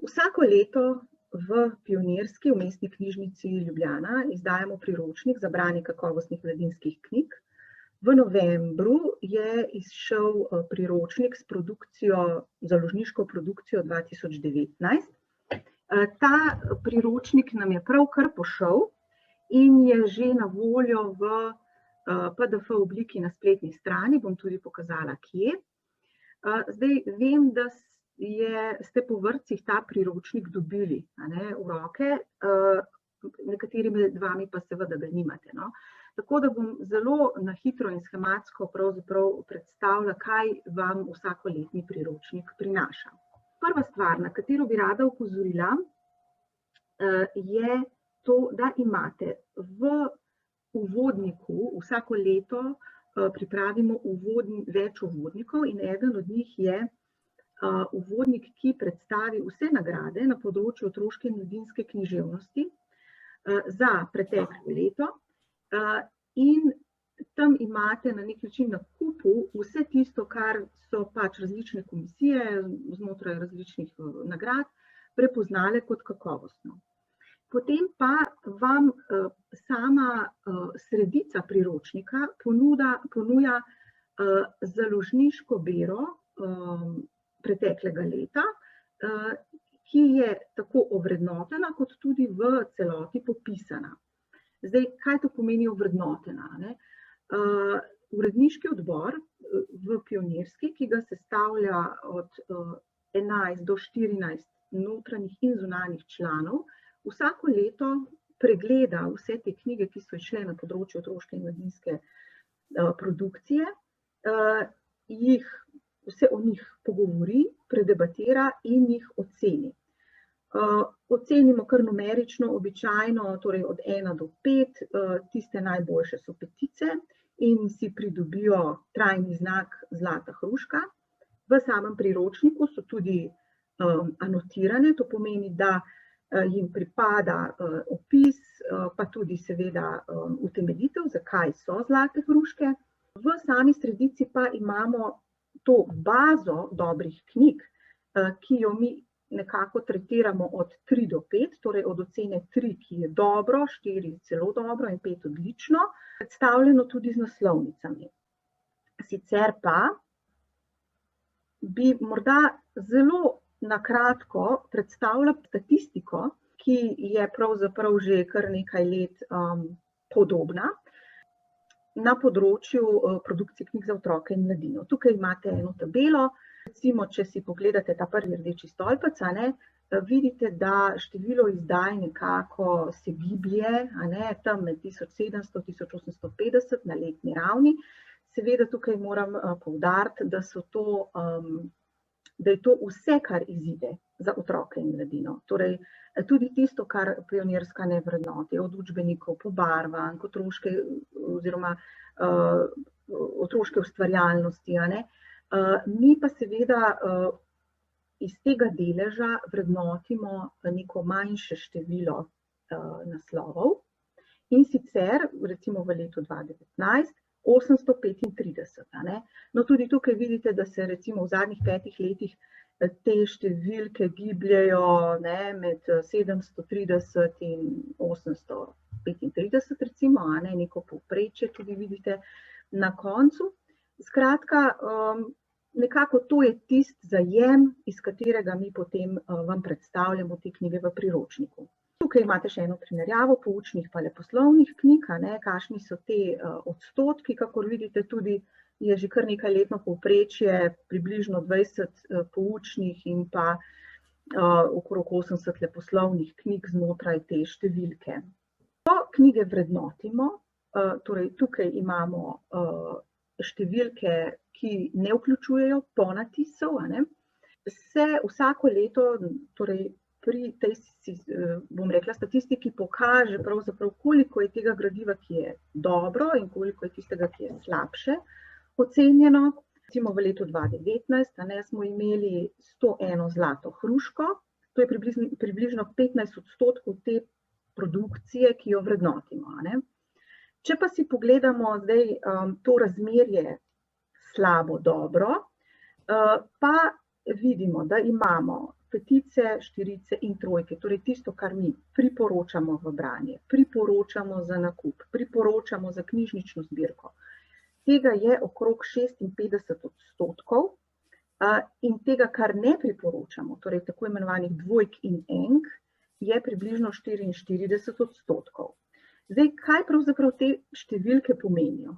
Vsako leto v Pionirski vmesni knjižnici Ljubljana izdajamo priročnik za branje kakovostnih mladinskih knjig. V novembru je izšel priročnik s založniško produkcijo 2019. Ta priročnik nam je pravkar pošel in je že na voljo v PDF obliki na spletni strani, bom tudi pokazala, kje. Zdaj vem, da ste po vrtcih ta priročnik dobili v roke, nekateri med vami pa seveda ga nimate. Tako da bom zelo na hitro in schematsko pravzaprav predstavila, kaj vam vsakoletni priročnik prinaša. Prva stvar, na katero bi rada opozorila, je to, da imate v uvodniku vsako leto pripravimo več uvodnikov in eden od njih je uvodnik, ki predstavi vse nagrade na področju otroške in mladinske književnosti za preteklo leto. In tam imate na nek način na kupu vse tisto, kar so pač različne komisije znotraj različnih nagrad prepoznale kot kakovostno. Potem pa vam sama sredica priročnika ponuja založniško bero preteklega leta, ki je tako ovrednotena, kot tudi v celoti popisana. Zdaj, kaj to pomeni ovrednotena? Uredniški odbor v Pionirski, ki ga sestavlja od 11 do 14 notranjih in zunanjih članov, vsako leto pregleda vse te knjige, ki so izšle na področju otroške in mladinske produkcije, se o njih pogovori, predebatira in jih oceni. Ocenimo kar numerično, običajno, torej od 1 do 5, tiste najboljše so petice in si pridobijo trajni znak zlata hruška. V samem priročniku so tudi anotirane, to pomeni, da jim pripada opis, pa tudi seveda utemeljitev, zakaj so zlate hruške. V sami sredici pa imamo to bazo dobrih knjig, ki jo mi nekako tretiramo od 3 do 5, torej od ocene 3, ki je dobro, 4 zelo dobro in 5 odlično, predstavljeno tudi z naslovnicami. Sicer pa bi morda zelo na kratko predstavila statistiko, ki je pravzaprav že kar nekaj let podobna na področju produkcije knjig za otroke in mladino. Tukaj imate eno tabelo, recimo, če si pogledate ta prvi rdeči stolpec, vidite, da število izdaj nekako se giblje, tam med 1700–1850 na letni ravni. Seveda tukaj moram poudariti, da je to vse, kar izide za otroke in mladino. Torej, tudi tisto, kar Pionirska ne vrednoti, od učbenikov, pobarvank, otroške ustvarjalnosti. Mi pa seveda iz tega deleža vrednotimo neko manjše število naslovov. In sicer, recimo v letu 2019, 835. No, tudi tukaj vidite, da se recimo v zadnjih 5 letih te številke gibljajo med 730 in 835, recimo, neko povprečje tudi vidite na koncu. Skratka, nekako to je tisti zajem, iz katerega mi potem vam predstavljamo te knjige v priročniku. Tukaj imate še eno primerjavo poučnih pa leposlovnih knjig, kakšni so te odstotki, kakor vidite tudi je že kar nekaj letno povprečje, približno 20 poučnih in pa okrog 80 leposlovnih knjig znotraj te številke. Ko knjige vrednotimo, torej tukaj imamo številke, ki ne vključujejo ponatisov, se vsako leto, torej pri tej, bom rekla, statistiki pokaže pravzaprav, koliko je tega gradiva, ki je dobro in koliko je tistega, ki je slabše ocenjeno. Recimo v letu 2019 smo imeli 101 zlato hruško, to je približno 15% te produkcije, ki jo vrednotimo. Če pa si pogledamo zdaj to razmerje slabo, dobro, pa vidimo, da imamo petice, štirice in trojke, torej tisto, kar mi priporočamo v branje, priporočamo za nakup, priporočamo za knjižnično zbirko. Tega je okrog 56%, in tega, kar ne priporočamo, torej tako imenovanih dvojk in enk, je približno 44%. Zdaj, kaj pravzaprav te številke pomenijo?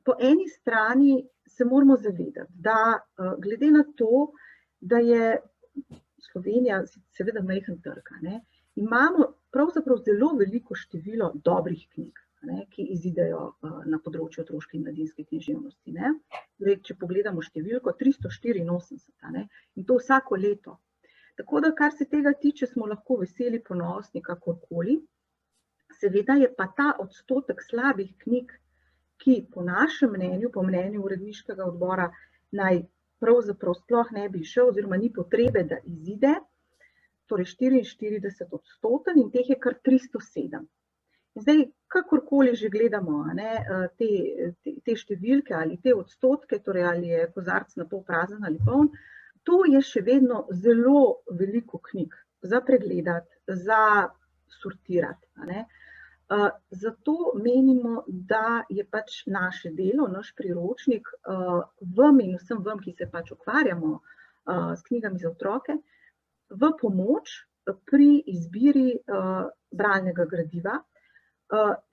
Po eni strani se moramo zavedati, da glede na to, da je Slovenija seveda majhen trg, imamo pravzaprav zelo veliko število dobrih knjig, ki izidejo na področju otroške in mladinske književnosti. Torej, če pogledamo številko 384, in to vsako leto. Tako da, kar se tega tiče, smo lahko veseli, ponosni, kakorkoli. Seveda je pa ta odstotek slabih knjig, ki po našem mnenju, po mnenju uredniškega odbora, naj pravzaprav sploh ne bi šel, oziroma ni potrebe, da izide, torej 44%, in teh je kar 307. Zdaj, kakorkoli že gledamo te številke ali te odstotke, torej ali je kozarec na pol prazen ali poln, to je še vedno zelo veliko knjig za pregledati, za sortirati. Zato menimo, da je pač naše delo, naš priročnik, vam in vsem vam, ki se pač ukvarjamo s knjigami za otroke, v pomoč pri izbiri bralnega gradiva.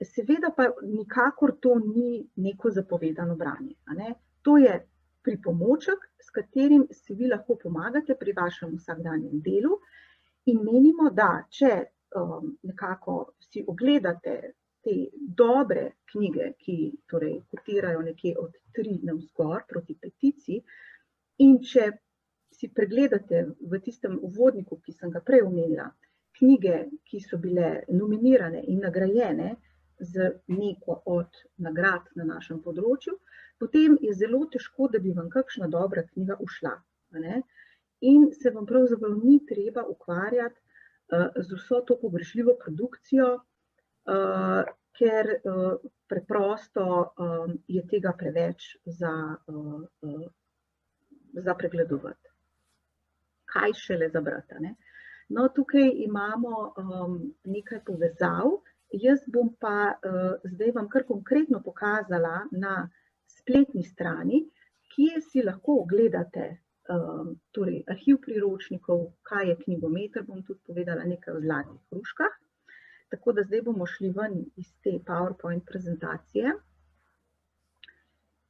Seveda pa nikakor to ni neko zapovedano branje. To je pripomoček, s katerim si vi lahko pomagate pri vašem vsakdanjem delu, in menimo, da če nekako si ogledate te dobre knjige, ki torej kotirajo nekje od 3 navzgor proti petici, in če si pregledate v tistem uvodniku, ki sem ga prej omenila, knjige, ki so bile nominirane in nagrajene z neko od nagrad na našem področju, potem je zelo težko, da bi vam kakšna dobra knjiga ušla. In se vam pravzaprav ni treba ukvarjati z vso to pogrešljivo produkcijo, ker preprosto je tega preveč za pregledovati. Kaj šele za brati. No, tukaj imamo nekaj povezav. Jaz bom pa zdaj vam kar konkretno pokazala na spletni strani, kje si lahko ogledate torej arhiv priročnikov, kaj je knjigometer, bom tudi povedala nekaj o zlatih hruškah. Tako da zdaj bomo šli ven iz te PowerPoint prezentacije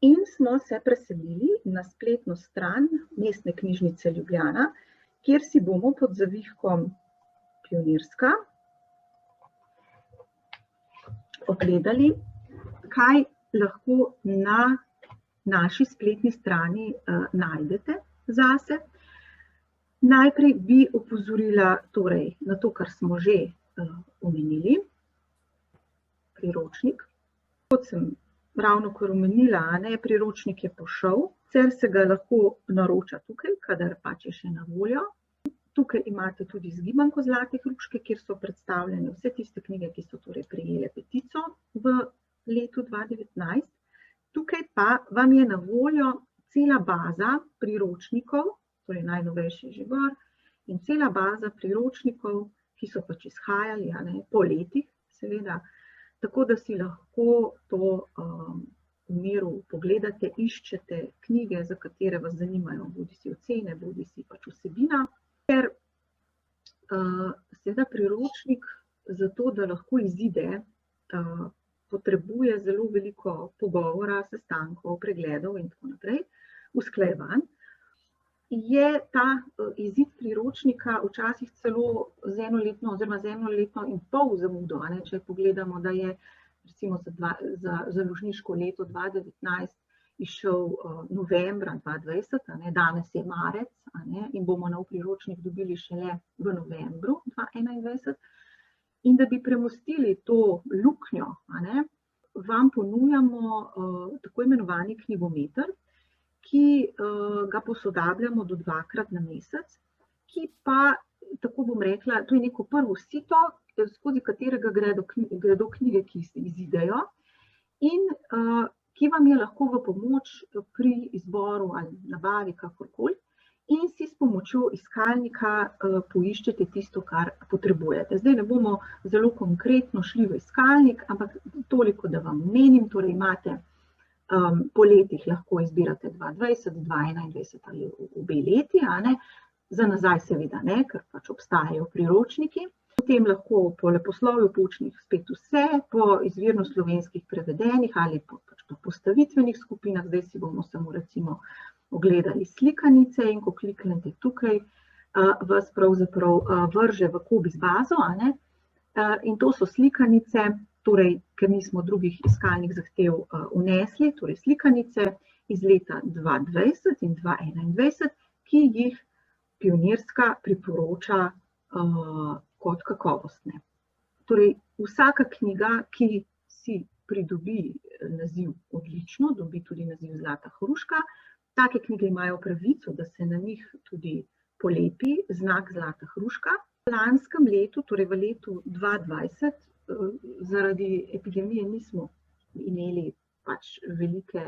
in smo se preselili na spletno stran Mestne knjižnice Ljubljana, kjer si bomo pod zavihkom Pionirska ogledali, kaj lahko na naši spletni strani najdete zase. Najprej bi opozorila torej na to, kar smo že omenili, priročnik. Kot sem ravnokar omenila, priročnik je pošel, sicer se ga lahko naroča tukaj, kadar pač je še na voljo. Tukaj imate tudi zgibanko Zlate hruške, kjer so predstavljene vse tiste knjige, ki so torej prejele petico v letu 2019. Tukaj pa vam je na voljo cela baza priročnikov, torej najnovejši že gor, in cela baza priročnikov, ki so pač izhajali po letih, seveda, tako da si lahko to v miru pogledate, iščete knjige, za katere vas zanimajo, bodisi ocene, bodisi pač vsebina. Ker seveda priročnik za to, da lahko izide, potrebuje zelo veliko pogovora, sestankov, pregledov in tako naprej, usklajevanj. Je ta izid priročnika včasih celo z enoletno oziroma z enoletno in pol zamudo, če pogledamo, da je recimo za založniško leto 2019 izšel novembra 2020, danes je marec in bomo nov priročnik dobili šele v novembru 2021. In da bi premostili to luknjo, vam ponujamo tako imenovani knjigometer, ki ga posodabljamo do 2-krat na mesec, ki pa, tako bom rekla, to je neko prvo sito, skozi katerega gredo knjige, ki se izidejo in ki vam je lahko v pomoč pri izboru ali nabavi kakorkoli, in si s pomočjo pomočjo iskalnika poiščete tisto, kar potrebujete. Zdaj ne bomo zelo konkretno šli v iskalnik, ampak toliko, da vam menim, torej imate po letih lahko izbirate 2020, 2021 ali obe leti, za nazaj seveda ne, ker pač obstajajo priročniki. Potem lahko po leposlovju po učnih spet vse, po izvirno slovenskih prevedenih ali po postavitvenih skupinah. Zdaj si bomo samo recimo ogledali slikanice in ko kliknete tukaj, vas pravzaprav vrže v Cobiss bazo, in to so slikanice, torej, ker nismo drugih iskalnih zahtev vnesli, torej slikanice iz leta 2020 in 2021, ki jih Pionirska priporoča kot kakovostne. Torej, vsaka knjiga, ki si pridobi naziv odlično, dobi tudi naziv Zlata hruška. Take knjige imajo pravico, da se na njih tudi polepi znak Zlata hruška. V lanskem letu, torej v letu 2020, zaradi epidemije nismo imeli pač velike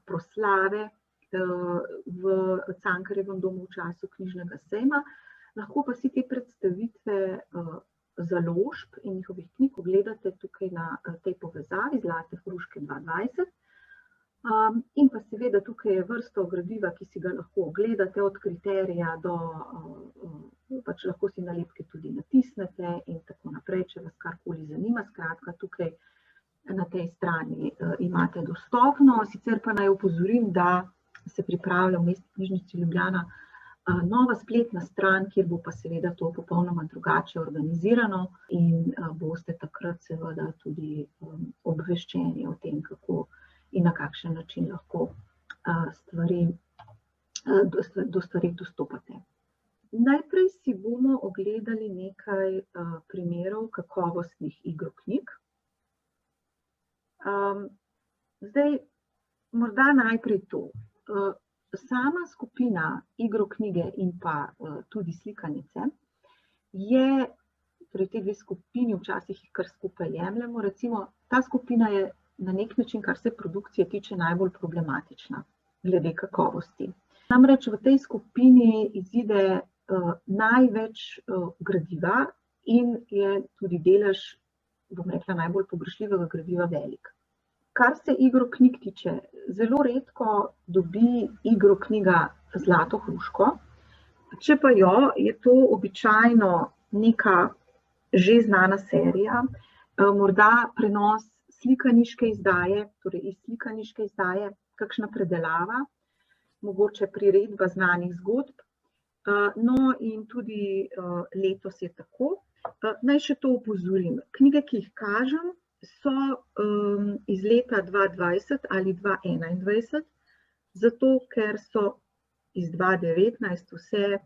proslave v Cankarjevem domu v času knjižnega sejma. Lahko pa si te predstavitve založb in njihovih knjig ogledate tukaj na tej povezavi Zlate hruške 2020. In pa seveda tukaj je vrsto gradiva, ki si ga lahko ogledate, od kriterija do, pač lahko si nalepke tudi natisnete in tako naprej, če vas karkoli zanima. Skratka, tukaj na tej strani imate dostopno. Sicer pa naj opozorim, da se pripravlja v Mestni knjižnici Ljubljana nova spletna stran, kjer bo pa seveda to popolnoma drugače organizirano in boste takrat seveda tudi obveščeni o tem, kako in na kakšen način lahko do stvari dostopate. Najprej si bomo ogledali nekaj primerov kakovostnih igroknjig. Zdaj, morda najprej to. Sama skupina igroknjige in pa tudi slikanice je, torej te dve skupini, včasih jih kar skupaj jemljemo, recimo ta skupina je na nek način, kar se produkcije tiče, najbolj problematična glede kakovosti. Namreč v tej skupini izide največ gradiva in je tudi delež, bom rekla, najbolj pogrešljivega gradiva velik. Kar se igroknjig tiče, zelo redko dobi igroknjiga Zlato hruško. Če pa jo, je to običajno neka že znana serija, morda prenos slikaniške izdaje, torej iz slikaniške izdaje, kakšna predelava, mogoče priredba znanih zgodb. No in tudi letos je tako. Naj še to opozorim. Knjige, ki jih kažem, so iz leta 2020 ali 2021, zato ker so iz 2019 vse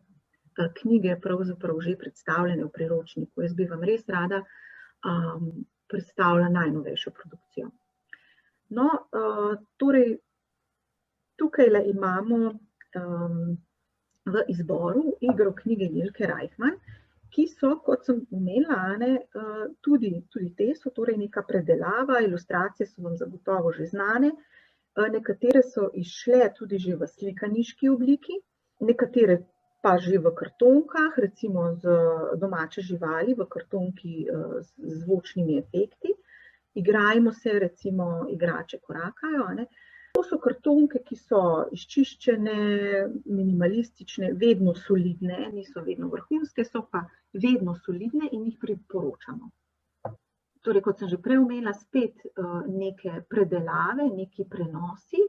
knjige pravzaprav že predstavljene v priročniku. Jaz bi vam res rada predstavila najnovejšo produkcijo. No, torej, tukajle imamo v izboru igroknjige Jelke Reichman, ki so, kot sem omenila, tudi te so torej neka predelava, ilustracije so vam zagotovo že znane, nekatere so izšle tudi že v slikaniški obliki, nekatere pa že v kartonkah, recimo z domače živali, v kartonki z zvočnimi efekti. Igrajmo se, recimo igrače korakajo. To so kartonke, ki so izčiščene, minimalistične, vedno solidne, niso vedno vrhunske, so pa vedno solidne in jih priporočamo. Torej, kot sem že prej omenila, spet neke predelave, neki prenosi.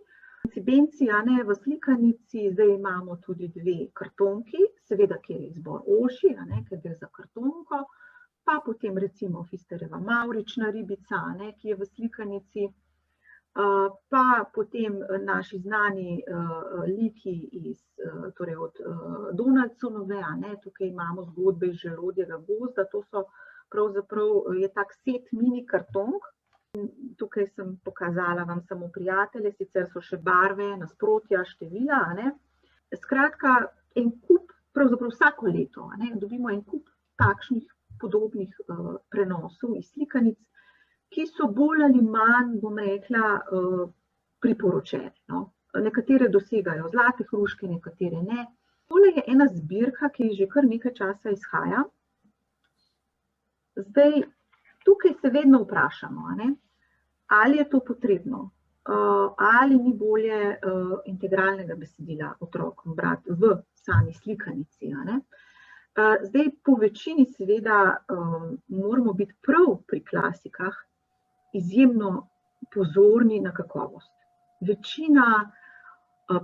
Benci, v slikanici zdaj imamo tudi dve kartonki, seveda, kjer je izbor ožji, ker gre za kartonko, pa potem recimo Fisterjeva mavrična ribica, ki je v slikanici, pa potem naši znani liki torej od Donaldsonove, tukaj imamo zgodbe iz Želodjega gozda, to so pravzaprav je tak set mini kartonk. Tukaj sem pokazala vam samo prijatelje, sicer so še barve, nasprotja, števila. Skratka, en kup, pravzaprav vsako leto, dobimo en kup takšnih podobnih prenosov iz slikanic, ki so bolj ali manj, bom rekla, priporočene. Nekatere dosegajo Zlate hruške, nekatere ne. Tole je ena zbirka, ki že kar nekaj časa izhaja. Zdaj, tukaj se vedno vprašamo, ali je to potrebno, ali ni bolje integralnega besedila otrokom brati v sami slikanici. Zdaj, po večini seveda moramo biti prav pri klasikah izjemno pozorni na kakovost. Večina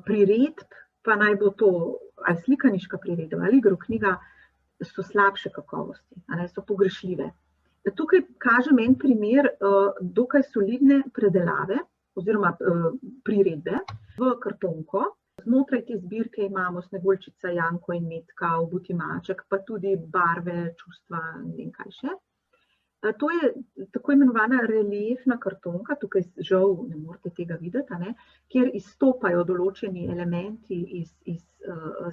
priredb, pa naj bo to ali slikaniška priredba ali igroknjiga, so slabše kakovosti, so pogrešljive. Tukaj kažem en primer dokaj solidne predelave oziroma priredbe v kartonko. Znotraj te zbirke imamo Sneguljčica, Janko in Metka, Obuti maček, pa tudi barve, čustva, ne vem kaj še. To je tako imenovana reliefna kartonka, tukaj žal ne morete tega videti, kjer izstopajo določeni elementi iz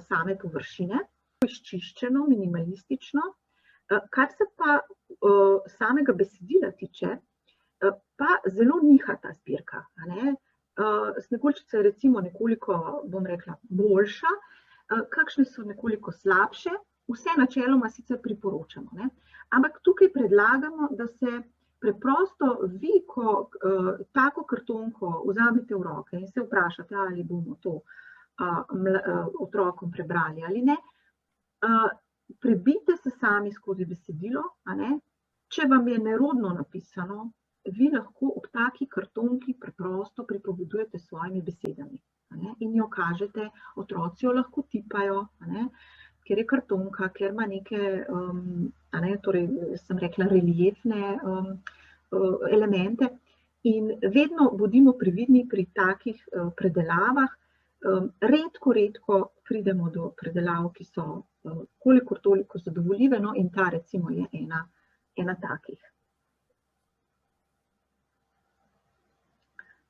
same površine. Izčiščeno, minimalistično. Kar se pa samega besedila tiče, pa zelo niha ta zbirka. Sneguljčica je recimo nekoliko, bom rekla, boljša, kakšne so nekoliko slabše, vse načeloma sicer priporočamo. Ampak tukaj predlagamo, da se preprosto vi, ko tako kartonko vzamete v roke in se vprašate, ali bomo to otrokom prebrali ali ne, prebijte se sami skozi besedilo, če vam je nerodno napisano, vi lahko ob taki kartonki preprosto pripovedujete s svojimi besedami in jo kažete, otroci jo lahko tipajo, ker je kartonka, ker ima neke, torej sem rekla, reliefne elemente in vedno bodimo previdni pri takih predelavah. Redko pridemo do predelav, ki so kolikor toliko zadovoljive, no in ta recimo je ena takih.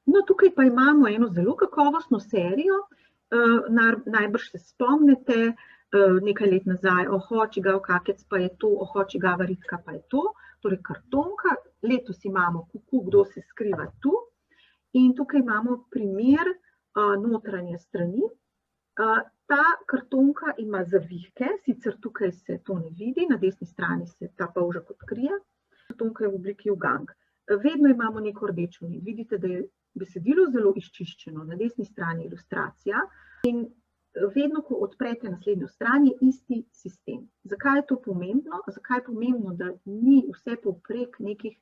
No, tukaj pa imamo eno zelo kakovostno serijo, najbrž se spomnite, nekaj let nazaj, oho, čigav kakec pa je to, oho, čigava ritka pa je to, torej kartonka, letos imamo Kuku, kdo se skriva tu in tukaj imamo primer notranje strani. Ta kartonka ima zavihke, sicer tukaj se to ne vidi, na desni strani se ta polžek odkrije, kartonka je v obliki ugank. Vedno imamo neko rdečo nit, vidite, da je besedilo zelo izčiščeno, na desni strani ilustracija in vedno, ko odprete naslednjo stran, je isti sistem. Zakaj je to pomembno? Zakaj je pomembno, da ni vse povprek nekih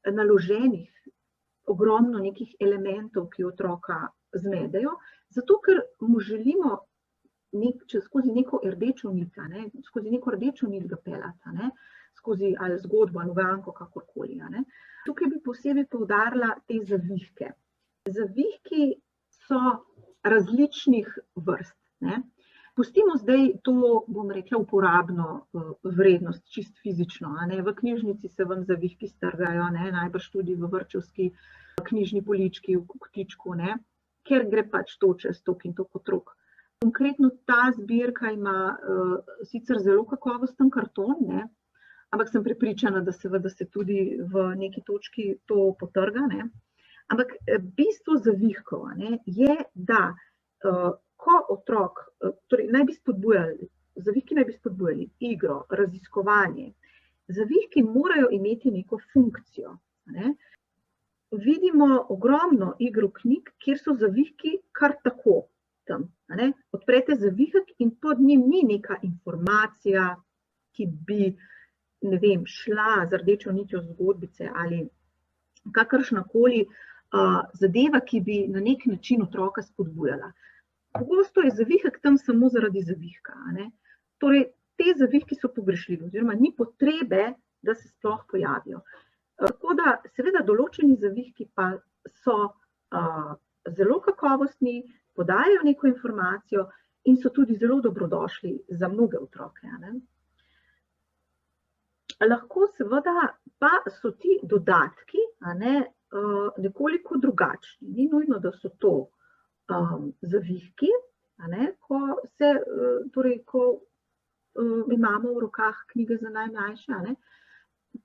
naloženih, ogromno nekih elementov, ki otroka zmedejo? Zato, ker mu želimo skozi neko rdečo nit, skozi neko rdečo nit ga peljati, skozi ali zgodbo, ali uganko, kakorkoli. Tukaj bi posebej poudarila te zavihke. Zavihki so različnih vrst. Pustimo zdaj to, bom rekla, uporabno vrednost, čist fizično. V knjižnici se vam zavihki strgajo, najbrž tudi v vrtčevski knjižni polički, v kotičku, ker gre pač to čez tok in tok otrok. Konkretno ta zbirka ima sicer zelo kakovosten karton, ampak sem prepričana, da seveda se tudi v neki točki to potrga. Ampak bistvo zavihkov je, da ko otrok, torej zavihki naj bi spodbujali igro, raziskovanje, zavihki morajo imeti neko funkcijo. Vidimo ogromno igroknjig, kjer so zavihki kar tako tam. Odprete zavihek in pod njim ni neka informacija, ki bi, ne vem, šla z rdečo nitjo zgodbice ali kakršnakoli zadeva, ki bi na nek način otroka spodbujala. Pogosto je zavihek tam samo zaradi zavihka. Torej, te zavihki so pogrešljivi, oziroma ni potrebe, da se sploh pojavijo. Tako da, seveda, določeni zavihki pa so zelo kakovostni, podajajo neko informacijo in so tudi zelo dobrodošli za mnoge otroke. Lahko seveda pa so ti dodatki nekoliko drugačni. Ni nujno, da so to zavihki, ko imamo v rokah knjige za najmlajše.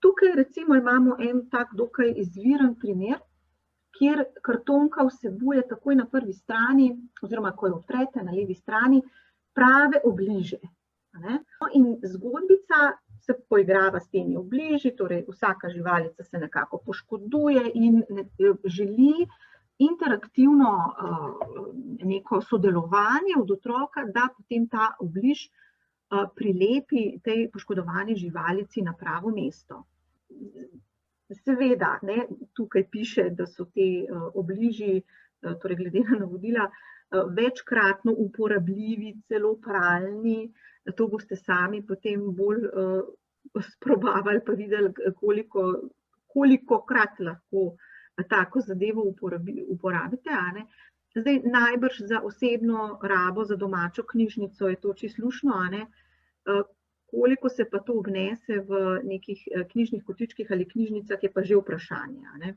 Tukaj recimo imamo en tak dokaj izviren primer, kjer kartonka vsebuje takoj na prvi strani, oziroma ko jo odprete na levi strani, prave obliže. No, in zgodbica se poigrava s temi obliži, torej vsaka živalica se nekako poškoduje in želi interaktivno neko sodelovanje od otroka, da potem ta obliž prilepi tej poškodovani živalici na pravo mesto. Seveda, tukaj piše, da so te obliži, torej glede na navodila, večkratno uporabljivi, celo pralni. To boste sami potem bolj sprobavali pa videli, kolikokrat lahko tako zadevo uporabite. Zdaj, najbrž za osebno rabo, za domačo knjižnico je to čisto luštno, koliko se pa to obnese v nekih knjižnih kotičkih ali knjižnicah, je pa že vprašanje.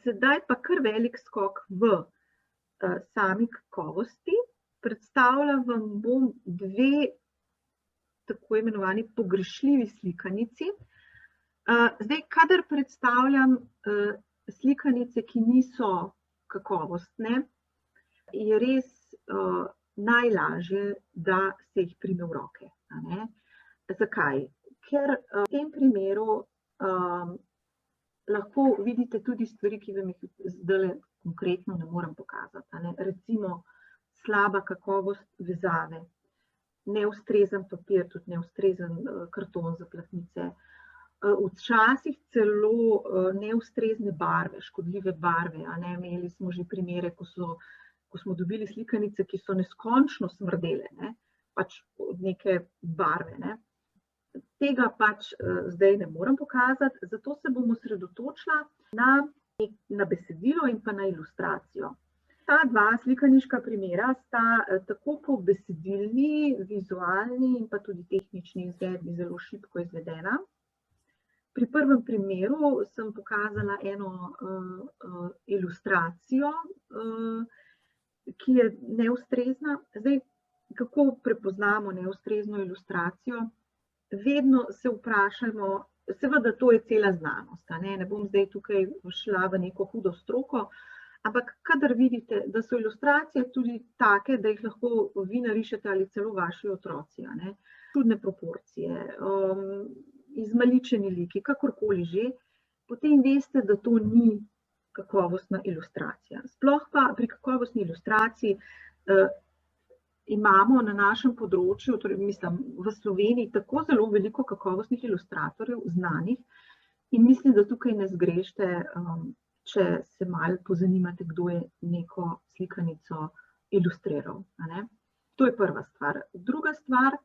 Sedaj pa kar velik skok v sami kakovosti. Predstavila vam bom dve tako imenovani pogrešljivi slikanici. Zdaj, kadar predstavljam slikanice, ki niso kakovostne, je res najlažje, da se jih prime v roke. Zakaj? Ker v tem primeru lahko vidite tudi stvari, ki vam jih zdaj konkretno ne morem pokazati. Recimo slaba kakovost vezave, neustrezen papir, tudi neustrezen karton za platnice, včasih celo neustrezne barve, škodljive barve. Imeli smo že primere, ko smo dobili slikanice, ki so neskončno smrdele, pač od neke barve. Tega pač zdaj ne morem pokazati, zato se bom osredotočila na besedilo in pa na ilustracijo. Ta dva slikaniška primera sta tako po besedilni, vizualni in pa tudi tehnični izvedbi zelo šibko izvedena. Pri prvem primeru sem pokazala eno ilustracijo, ki je neustrezna. Zdaj, kako prepoznamo neustrezno ilustracijo? Vedno se vprašajmo, seveda to je cela znanost, ne bom zdaj tukaj šla v neko hudo stroko, ampak kadar vidite, da so ilustracije tudi take, da jih lahko vi narišete ali celo vaši otroci, čudne proporcije, izmaličeni liki, kakorkoli že, potem veste, da to ni kakovostna ilustracija. Sploh pa pri kakovostni ilustraciji imamo na našem področju, torej mislim v Sloveniji, tako zelo veliko kakovostnih ilustratorjev znanih in mislim, da tukaj ne zgrešite, če se malo pozanimate, kdo je neko slikanico ilustriral. To je prva stvar. Druga stvar,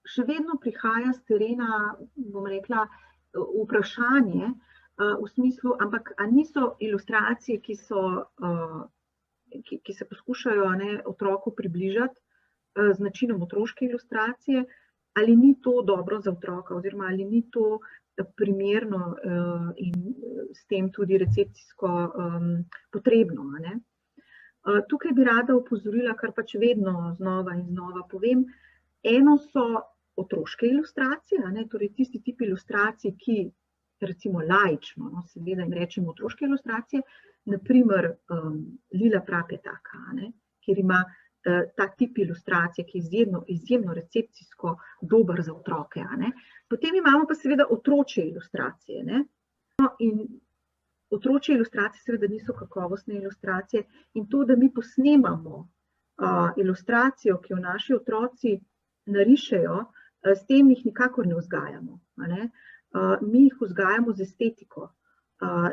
še vedno prihaja s terena, bom rekla, vprašanje v smislu, ampak a niso ilustracije, ki se poskušajo otroku približati z načinom otroške ilustracije, ali ni to dobro za otroka oziroma ali ni to primerno in s tem tudi recepcijsko potrebno. Tukaj bi rada opozorila, kar pač vedno znova in znova povem, eno so otroške ilustracije, torej tisti tip ilustracij, ki recimo laično, seveda jim rečemo otroške ilustracije, naprimer Lila Prap je taka, kjer ima ta tip ilustracije, ki je izjemno recepcijsko dober za otroke. Potem imamo pa seveda otročje ilustracije. In otročje ilustracije seveda niso kakovostne ilustracije in to, da mi posnemamo ilustracijo, ki jo naši otroci narišejo, s tem jih nikakor ne vzgajamo. Mi jih vzgajamo z estetiko,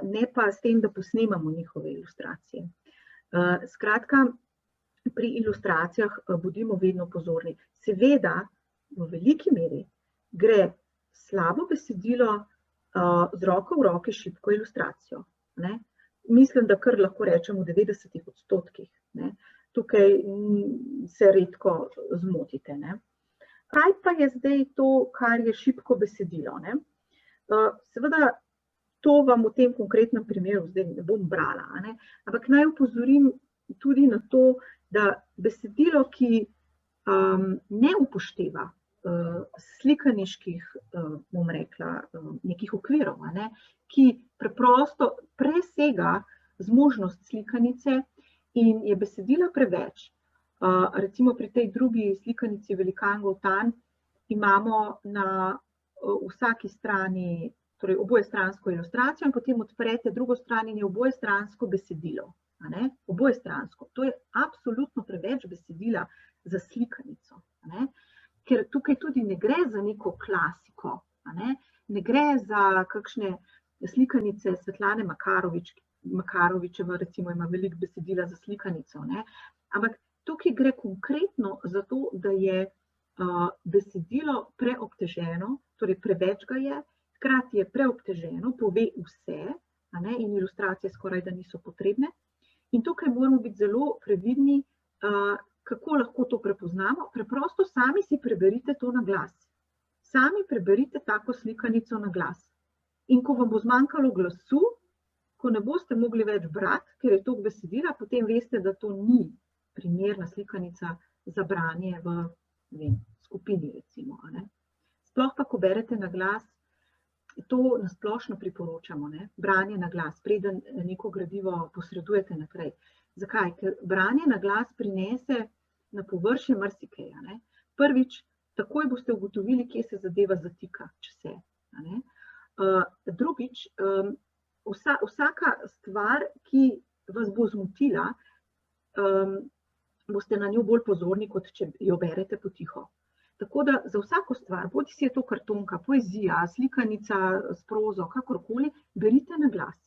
ne pa s tem, da posnemamo njihove ilustracije. Skratka, pri ilustracijah bodimo vedno pozorni. Seveda, v veliki meri gre slabo besedilo z roko v roki šibko ilustracijo. Mislim, da kar lahko rečemo v 90%. Tukaj se redko zmotite. Kaj pa je zdaj to, kar je šibko besedilo? Seveda, to vam v tem konkretnem primeru zdaj ne bom brala, ampak naj opozorim tudi na to, da besedilo, ki ne upošteva slikaniških, bom rekla, nekih okvirov, ki preprosto presega zmožnost slikanice in je besedila preveč, Recimo pri tej drugi slikanici Velikan Goltan imamo na vsaki strani, torej obojestransko ilustracijo in potem odprete drugo stran in je obojestransko besedilo. Obojestransko. To je absolutno preveč besedila za slikanico. Ker tukaj tudi ne gre za neko klasiko, ne gre za kakšne slikanice Svetlane Makarovičeva, recimo ima veliko besedila za slikanico, ampak tukaj gre konkretno za to, da je besedilo preobteženo, torej preveč ga je, hkrati je preobteženo, pove vse, in ilustracije skoraj da niso potrebne. In tukaj moramo biti zelo previdni, kako lahko to prepoznamo. Preprosto sami si preberite to na glas. Sami preberite tako slikanico na glas. In ko vam bo zmanjkalo glasu, ko ne boste mogli več brati, ker je toliko besedila, potem veste, da to ni primerna slikanica za branje v skupini, recimo. Sploh pa, ko berete na glas, to nasplošno priporočamo, branje na glas, preden neko gradivo posredujete naprej. Zakaj? Ker branje na glas prinese na površje marsikaj. Prvič, takoj boste ugotovili, kje se zadeva zatika, če se. Drugič, vsaka stvar, ki vas bo zmotila, boste na njo bolj pozorni, kot če jo berete potiho. Tako da za vsako stvar, bodi si je to kartonka, poezija, slikanica s prozo, kakorkoli, berite na glas.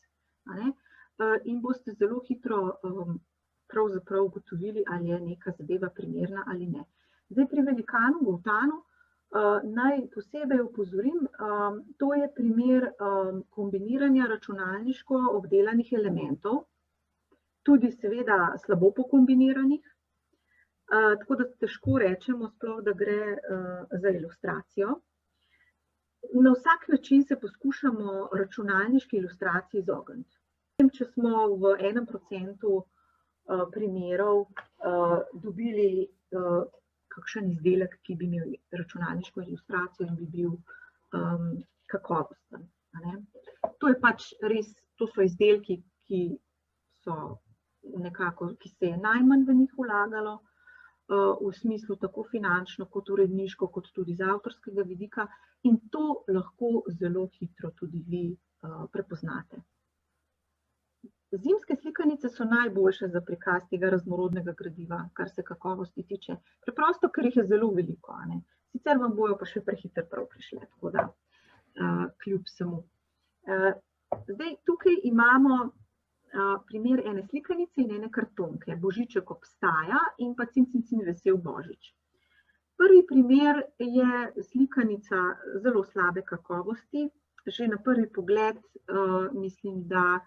In boste zelo hitro pravzaprav ugotovili, ali je neka zadeva primerna ali ne. Zdaj pri Velikanu Goltanu naj posebej opozorim, to je primer kombiniranja računalniško obdelanih elementov, tudi seveda slabo pokombiniranih, tako da težko rečemo sploh, da gre za ilustracijo. Na vsak način se poskušamo računalniški ilustraciji izogniti. Če smo v 1% primerov dobili kakšen izdelek, ki bi imel računalniško ilustracijo in bi bil kakovosten. To je pač res, to so izdelki, ki se je najmanj v njih vlagalo, v smislu tako finančno, kot uredniško, kot tudi z avtorskega vidika, in to lahko zelo hitro tudi vi prepoznate. Zimske slikanice so najboljše za prikaz tega raznorodnega gradiva, kar se kakovosti tiče. Preprosto, ker jih je zelo veliko. Sicer vam bojo pa še prehitro prav prišle, tako da kljub vsemu. Zdaj, tukaj imamo primer ene slikanice in ene kartonke. Božiček obstaja in pa Cin, cin, cin, vesel Božič. Prvi primer je slikanica zelo slabe kakovosti. Že na prvi pogled mislim, da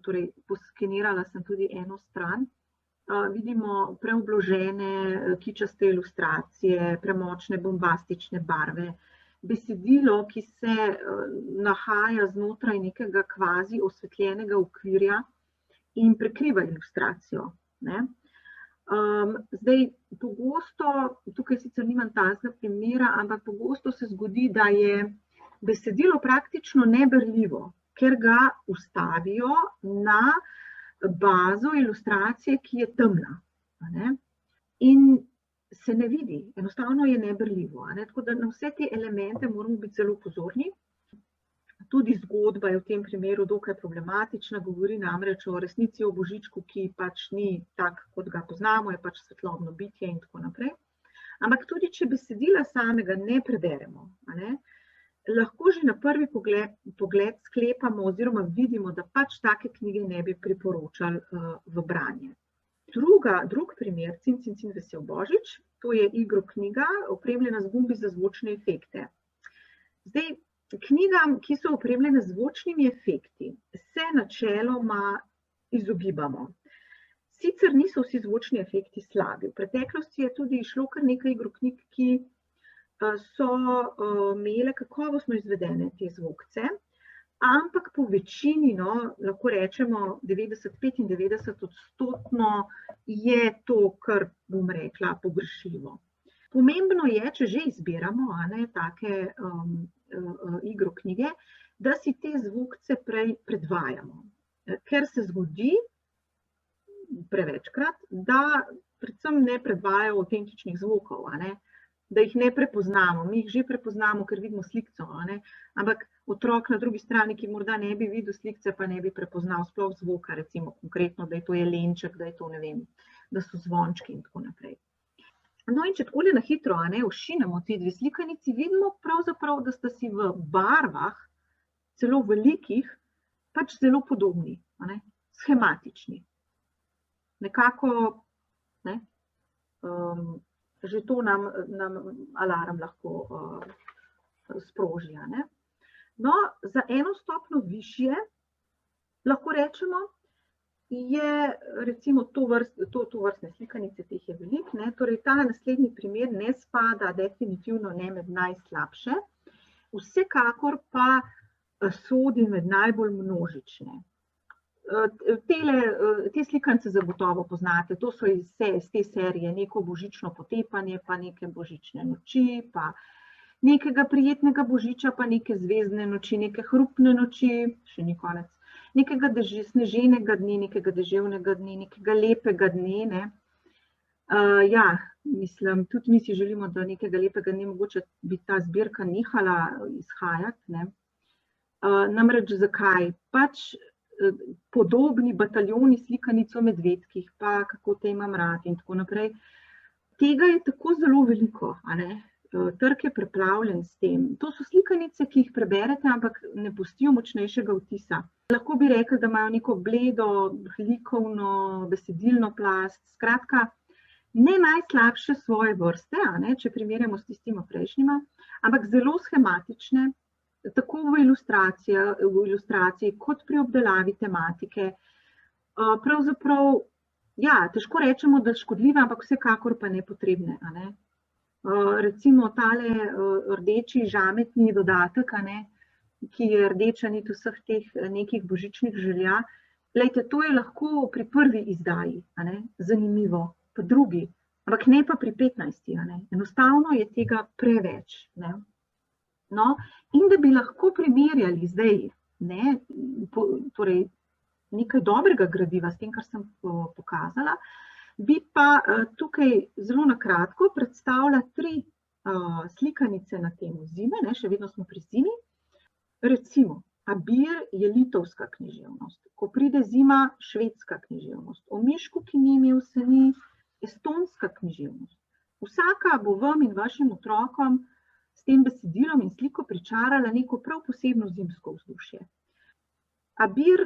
torej poskenirala sem tudi eno stran. Vidimo preobložene kičaste ilustracije, premočne bombastične barve, besedilo, ki se nahaja znotraj nekega kvazi osvetljenega okvirja in prekriva ilustracijo. Zdaj, pogosto, tukaj sicer nimam takega primera, ampak pogosto se zgodi, da je besedilo praktično neberljivo, ker ga vstavijo na bazo ilustracije, ki je temna. In se ne vidi, enostavno je neberljivo. Tako da na vse te elemente moramo biti zelo pozorni. Tudi zgodba je v tem primeru dokaj problematična, govori namreč o resnici o Božičku, ki pač ni tak, kot ga poznamo, je pač svetlobno bitje in tako naprej. Ampak tudi, če besedila samega ne preberemo, lahko že na prvi pogled sklepamo oziroma vidimo, da pač take knjige ne bi priporočali v branje. Drug primer, Cin, cin, cin, vesel Božič, to je igroknjiga, opremljena z gumbi za zvočne efekte. Zdaj, knjigam, ki so opremljene z zvočnimi efekti, se načeloma izogibamo. Sicer niso vsi zvočni efekti slabi. V preteklosti je tudi šlo kar nekaj igroknjig, ki so imele kakovostno izvedene te zvokce, ampak po večini, lahko rečemo 90-95% je to, kar bom rekla, pogrešljivo. Pomembno je, če že izbiramo take igroknjige, da si te zvokce prej predvajamo. Ker se zgodi prevečkrat, da predvsem ne predvajajo avtentičnih zvokov, da jih ne prepoznamo. Mi jih že prepoznamo, ker vidimo slikco, ampak otrok na drugi strani, ki morda ne bi videl slikce, pa ne bi prepoznal sploh zvoka, recimo konkretno, da je to jelenček, da je to, ne vem, da so zvončki in tako naprej. No in če takole na hitro ošinemo te dve slikanici, vidimo pravzaprav, da sta si v barvah, celo velikih, pač zelo podobni, schematični. Nekako, že to nam alarm lahko sproži. No, za eno stopnjo višje, lahko rečemo, je recimo tovrstne slikanice, teh je veliko, torej ta naslednji primer ne spada definitivno ne med najslabše, vsekakor pa sodi med najbolj množične. Te slikance zagotovo poznate, to so iz te serije neko božično potepanje, pa neke božične noči, pa nekega prijetnega božiča, pa neke zvezdne noči, neke hrupne noči, še ni konec, nekega sneženega dne, nekega deževnega dne, nekega lepega dne. Ja, mislim, tudi mi si želimo, da nekega lepega dne mogoče bi ta zbirka nehala izhajati. Namreč zakaj? Pač podobni bataljoni slikanic o medvedkih, pa kako te imam rad in tako naprej. Tega je tako zelo veliko, trg je preplavljen s tem. To so slikanice, ki jih preberete, ampak ne pustijo močnejšega vtisa. Lahko bi rekli, da imajo neko bledo, likovno, besedilno plast, skratka, ne najslabše svoje vrste, če primerjamo s tistima prejšnjima, ampak zelo schematične, tako v ilustraciji, kot pri obdelavi tematike. Pravzaprav, ja, težko rečemo, da škodljive, ampak vsekakor pa nepotrebne. Recimo tale rdeči žametni dodatek, ki je rdeča nit vseh teh nekih božičnih želja. Glejte, to je lahko pri prvi izdaji, zanimivo, pa drugi, ampak ne pa pri 15. Enostavno je tega preveč. No, in da bi lahko primerjali zdaj, torej nekaj dobrega gradiva s tem, kar sem pokazala, bi pa tukaj zelo na kratko predstavila 3 slikanice na temo zime, še vedno smo pri zimi. Recimo, Abir je litovska književnost, ko pride zima, švedska književnost, o mišku, ki ni imel seni, estonska književnost. Vsaka bo vam in vašim otrokom s tem besedilom in sliko pričarala neko prav posebno zimsko vzdušje. Abir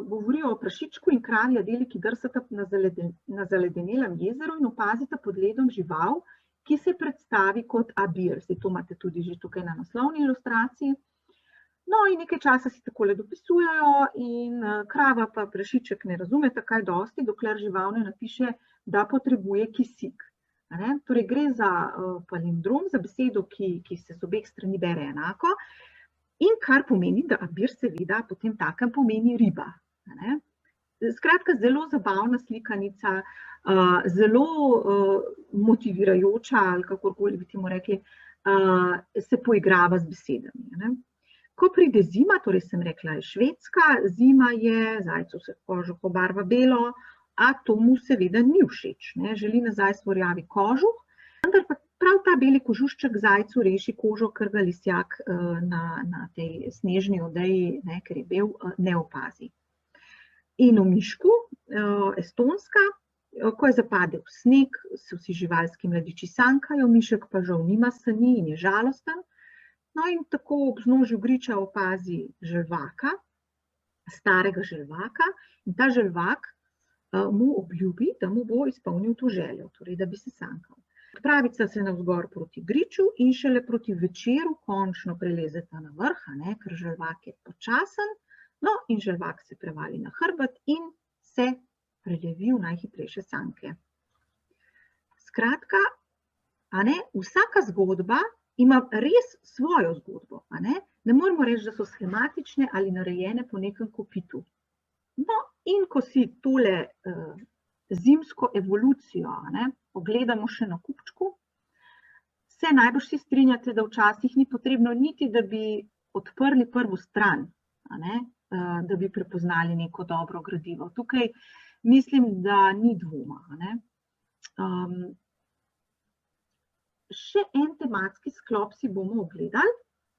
govori o prašičku in kravi Adeli, ki drsata na zaledenelem jezeru in opazita pod ledom žival, ki se predstavi kot Abir. Zdaj to imate tudi že tukaj na naslovni ilustraciji. No in nekaj časa si takole dopisujejo in krava pa prašiček ne razumeta kaj dosti, dokler žival ne napiše, da potrebuje kisik. Torej gre za palindrom, za besedo, ki se z obeh strani bere enako, in kar pomeni, da Abir seveda potem takem pomeni riba. Skratka, zelo zabavna slikanica, zelo motivirajoča, ali kakorkoli bi temu rekli, se poigrava z besedami. Ko pride zima, torej sem rekla, je švedska, zima je, zajcu se kožuh obarva belo, a to mu seveda ni všeč. Želi nazaj svoj rjavi kožuh, vendar pa prav ta beli kožušček zajcu reši kožo, ker ga lisjak na tej snežni odeji, ker je bel, ne opazi. In v mišku, estonska, ko je zapadel sneg, se vsi živalski mladiči sankajo, mišek pa žal nima sani in je žalosten. No in tako ob vznožju griča opazi želvaka, starega želvaka, in ta želvak mu obljubi, da mu bo izpolnil to željo, torej da bi se sankal. Odpravica se navzgor proti griču in šele proti večeru končno prelezeta na vrh, ker želvak je počasen, no in želvak se prevali na hrbet in se prelevi v najhitrejše sanke. Skratka, vsaka zgodba ima res svojo zgodbo. Ne moremo reči, da so schematične ali narejene po nekem kopitu. No, in ko si tole zimsko evolucijo pogledamo še na kupčku, se najbrž vsi strinjate, da včasih ni potrebno niti, da bi odprli prvo stran, da bi prepoznali neko dobro gradivo. Tukaj mislim, da ni dvoma. Še en tematski sklop si bomo ogledali,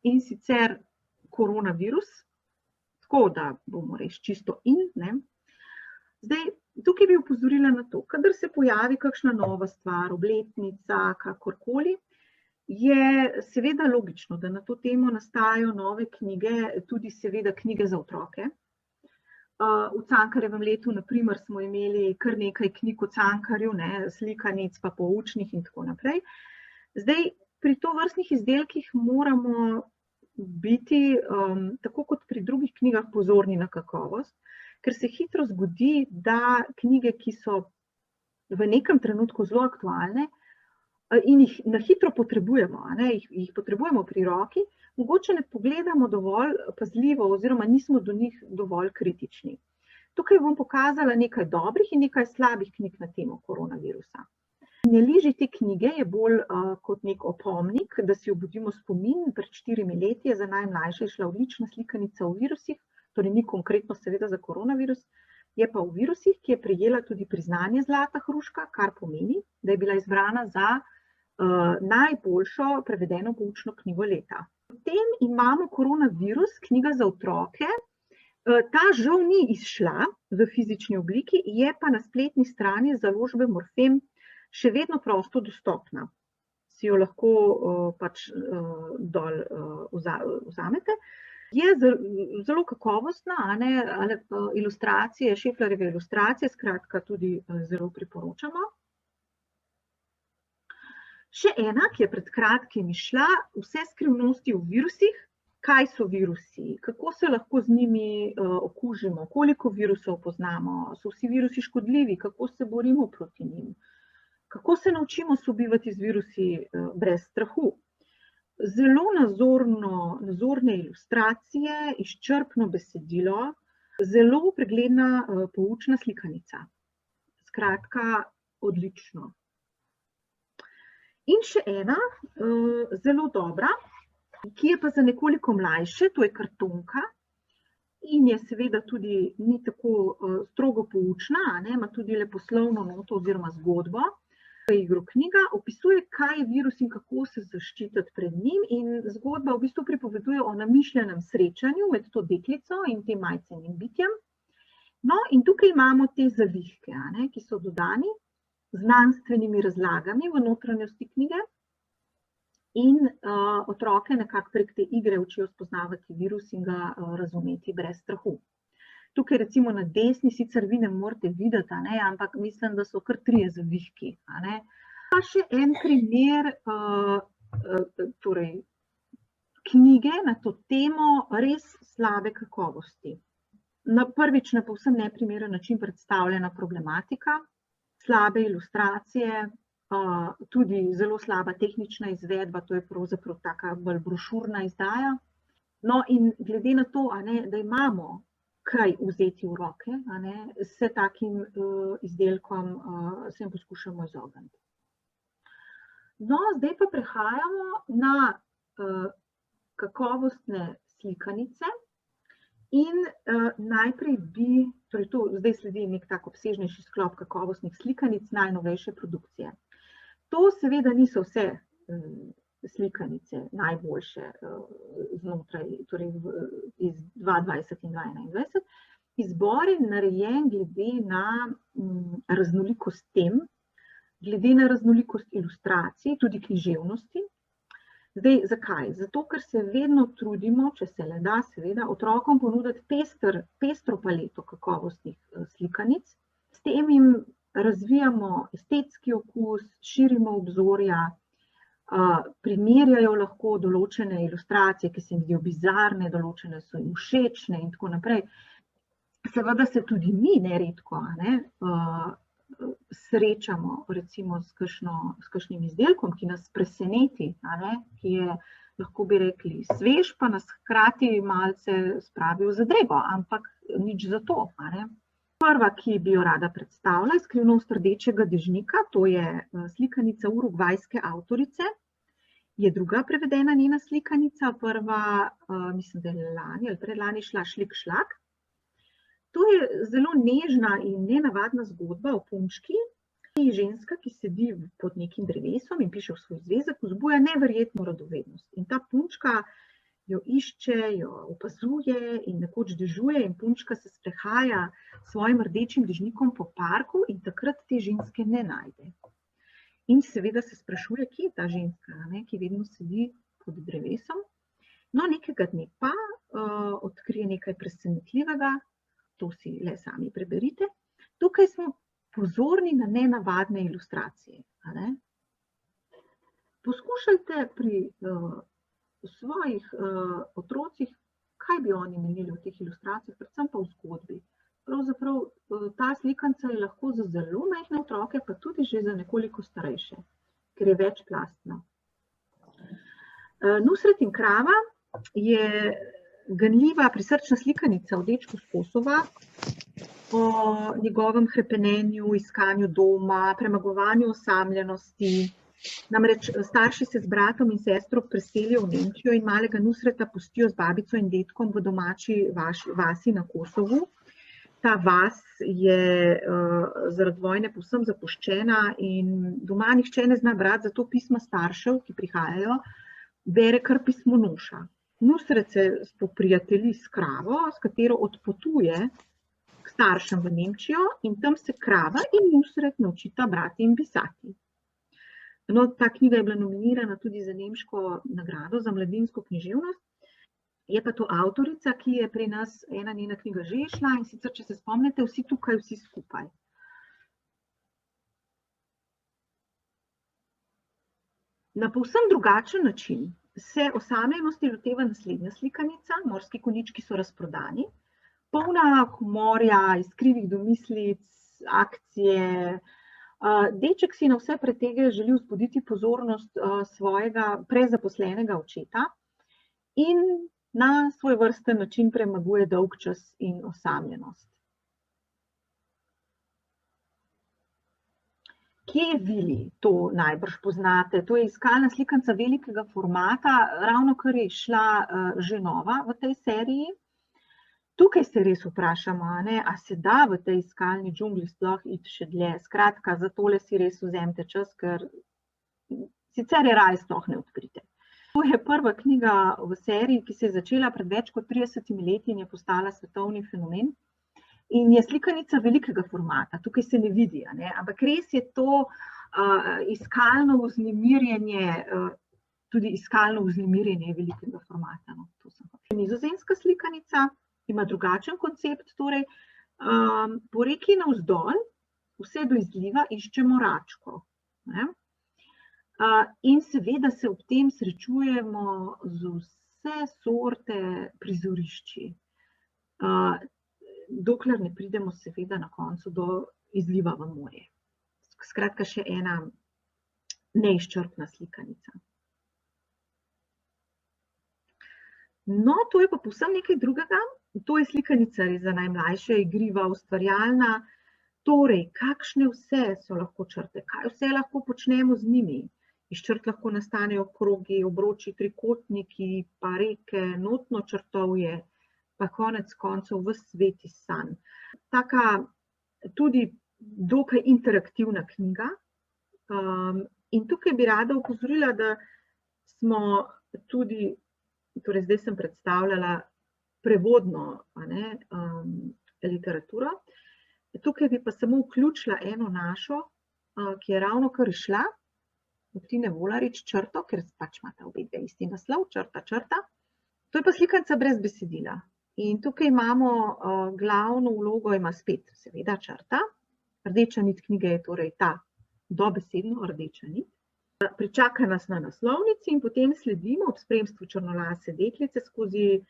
in sicer koronavirus, tako da bomo res čisto ne. Zdaj, tukaj bi opozorila na to, kadar se pojavi kakšna nova stvar, obletnica, kakorkoli, je seveda logično, da na to temo nastajajo nove knjige, tudi seveda knjige za otroke. V Cankarjevem letu, na primer, smo imeli kar nekaj knjig o Cankarju, slikanic pa poučnih in tako naprej. Zdaj, pri tovrstnih izdelkih moramo biti, tako kot pri drugih knjigah, pozorni na kakovost, ker se hitro zgodi, da knjige, ki so v nekem trenutku zelo aktualne in jih na hitro potrebujemo, jih potrebujemo pri roki, mogoče ne pogledamo dovolj pazljivo oziroma nismo do njih dovolj kritični. Tukaj bom pokazala nekaj dobrih in nekaj slabih knjig na temo koronavirusa. Ne liži te knjige je bolj kot nek opomnik, da si obudimo spomin. Pred 4 leti je za najmlajše šla odlična slikanica o virusih, torej ni konkretno seveda za koronavirus, je pa o virusih, ki je prejela tudi priznanje Zlata hruška, kar pomeni, da je bila izbrana za najboljšo prevedeno poučno knjigo leta. Potem imamo koronavirus, knjiga za otroke. Ta žal ni izšla v fizični obliki, je pa na spletni strani založbe Morfem še vedno prosto dostopna. Si jo lahko dol vzamete. Je zelo kakovostna, ilustracije, Šeflerjeve ilustracije, skratka tudi zelo priporočamo. Še ena, ki je pred kratkim izšla, Vse skrivnosti o virusih. Kaj so virusi, kako se lahko z njimi okužimo, koliko virusov poznamo, so vsi virusi škodljivi, kako se borimo proti njim, kako se naučimo sobivati z virusi brez strahu. Zelo nazorne ilustracije, izčrpno besedilo, zelo pregledna poučna slikanica. Skratka, odlično. In še ena, zelo dobra, ki je pa za nekoliko mlajše, to je kartonka in je seveda tudi ni tako strogo poučna, ima tudi leposlovno noto oziroma zgodbo. Igroknjiga opisuje, kaj je virus in kako se zaščititi pred njim, in zgodba v bistvu pripoveduje o namišljenem srečanju med to deklico in tem majcenim bitjem. No, in tukaj imamo te zavihke, ki so dodani z znanstvenimi razlagami v notranjosti knjige in otroke nekako prek te igre učijo spoznavati virus in ga razumeti brez strahu. Tukaj recimo na desni, sicer vi ne morete videti, ampak mislim, da so kar 3 zavihki. Pa še en primer knjige na to temo res slabe kakovosti. Prvič na povsem neprimeren način predstavljena problematika, slabe ilustracije, tudi zelo slaba tehnična izvedba, to je pravzaprav taka bolj brošurna izdaja. No, in glede na to, da imamo kaj vzeti v roke, se takim izdelkom se jim poskušamo izogniti. No, zdaj pa prehajamo na kakovostne slikanice in najprej zdaj sledi nek tak obsežnejši sklop kakovostnih slikanic najnovejše produkcije. To seveda niso vse slikanice najboljše znotraj, torej iz 2020 in 2021. Izbor je narejen glede na raznolikost tem, glede na raznolikost ilustracij, tudi književnosti. Zdaj, zakaj? Zato, ker se vedno trudimo, če se le da, seveda, otrokom ponuditi pestro paleto kakovostnih slikanic. S tem jim razvijamo estetski okus, širimo obzorja, primerjajo lahko določene ilustracije, ki se jim zdijo bizarne, določene so jim všečne in tako naprej. Seveda se tudi mi neredko srečamo recimo s kakšnim izdelkom, ki nas preseneti, ki je, lahko bi rekli, svež, pa nas hkrati malce spravi v zadrego, ampak nič za to. Prva, ki bi jo rada predstavila, je Skrivnost rdečega dežnika, to je slikanica urugvajske avtorice. Je druga prevedena njena slikanica, prva, mislim, da je lani ali predlani šla Šlik šlak. To je zelo nežna in nenavadna zgodba o punčki, Ženska, ki sedi pod nekim drevesom in piše v svoj zvezek, vzbuja neverjetno radovednost. In ta punčka jo išče, jo opazuje in nekoč dežuje in punčka se sprehaja s svojim rdečim dežnikom po parku in takrat te ženske ne najde. In seveda se sprašuje, kje je ta ženska, ki vedno sedi pod drevesom. No, nekega dne pa odkrije nekaj presenetljivega, to si le sami preberite. Tukaj smo pozorni na nenavadne ilustracije. Poskušajte pri svojih otrocih, kaj bi oni menili v teh ilustracijah, predvsem pa v zgodbi. Pravzaprav ta slikanca je lahko za zelo majhne otroke, pa tudi že za nekoliko starejše, ker je večplastna. Nusret in krava je ganljiva prisrčna slikanica o dečku s Kosova, o njegovem hrepenenju, iskanju doma, premagovanju osamljenosti. Namreč starši se z bratom in sestro preselijo v Nemčijo in malega Nusreta pustijo z babico in dedkom v domači vasi na Kosovu. Ta vas je zaradi vojne povsem zapuščena in doma nihče ne zna brati, zato pisma staršev, ki prihajajo, bere kar pismonoša. Nusret se spoprijatelji s kravo, s katero odpotuje k staršem v Nemčijo in tam se krava in Nusret naučita brati in pisati. No, ta knjiga je bila nominirana tudi za nemško nagrado za mladinsko književnost. Je pa to avtorica, ki je pri nas ena njena knjiga že šla, in sicer, če se spomnite, Vsi tukaj, vsi skupaj. Na povsem drugačen način se osamljenosti loteva naslednja slikanica. Morski konjički so razprodani, polna humorja, iskrivih domislic, akcije. Deček si na vse pretege želi vzbuditi pozornost svojega prezaposlenega očeta in na svoj vrsten način premaguje dolgčas in osamljenost. Kje je Vili? To najbrž poznate. To je iskalna slikanca velikega formata, ravnokar je šla že nova v tej seriji. Tukaj se res vprašamo, a se da v tej iskalni džungli sploh iti še dlje. Skratka, za tole si res vzemite čas, ker sicer je raj sploh ne odkrite. To je prva knjiga v seriji, ki se je začela pred več kot 30 leti in je postala svetovni fenomen. In je slikanica velikega formata, tukaj se ne vidi, ampak res je to iskalno vznemirjenje, tudi iskalno vznemirjenje velikega formata. Nizozemska slikanica ima drugačen koncept, torej po reki navzdol, vse do izliva iščemo račko. In seveda se ob tem srečujemo z vse sorte prizorišči, dokler ne pridemo seveda na koncu do izliva v morje. Skratka, še ena neizčrpna slikanica. No, to je pa povsem nekaj drugega. To je slikanica za najmlajše, igriva, ustvarjalna. Torej, kakšne vse so lahko črte, kaj vse lahko počnemo z njimi. Iz črt lahko nastanejo krogi, obroči, trikotniki, pa reke, notno črtovje, pa konec koncev ves svet iz sanj. Taka tudi dokaj interaktivna knjiga. In tukaj bi rada opozorila, da smo tudi, torej zdaj sem predstavljala prevodno literaturo. Tukaj bi pa samo vključila eno našo, ki je ravnokar izšla, od Tine Volarič, Črto, ker pač imata obe dve isti naslov, Črta, črta. To je pa slikanica brez besedila. In tukaj imamo glavno vlogo, ima spet seveda črta. Rdeča nit knjige je torej ta dobesedno rdeča nit. Pričaka nas na naslovnici in potem sledimo ob spremstvu črnolase deklice skozi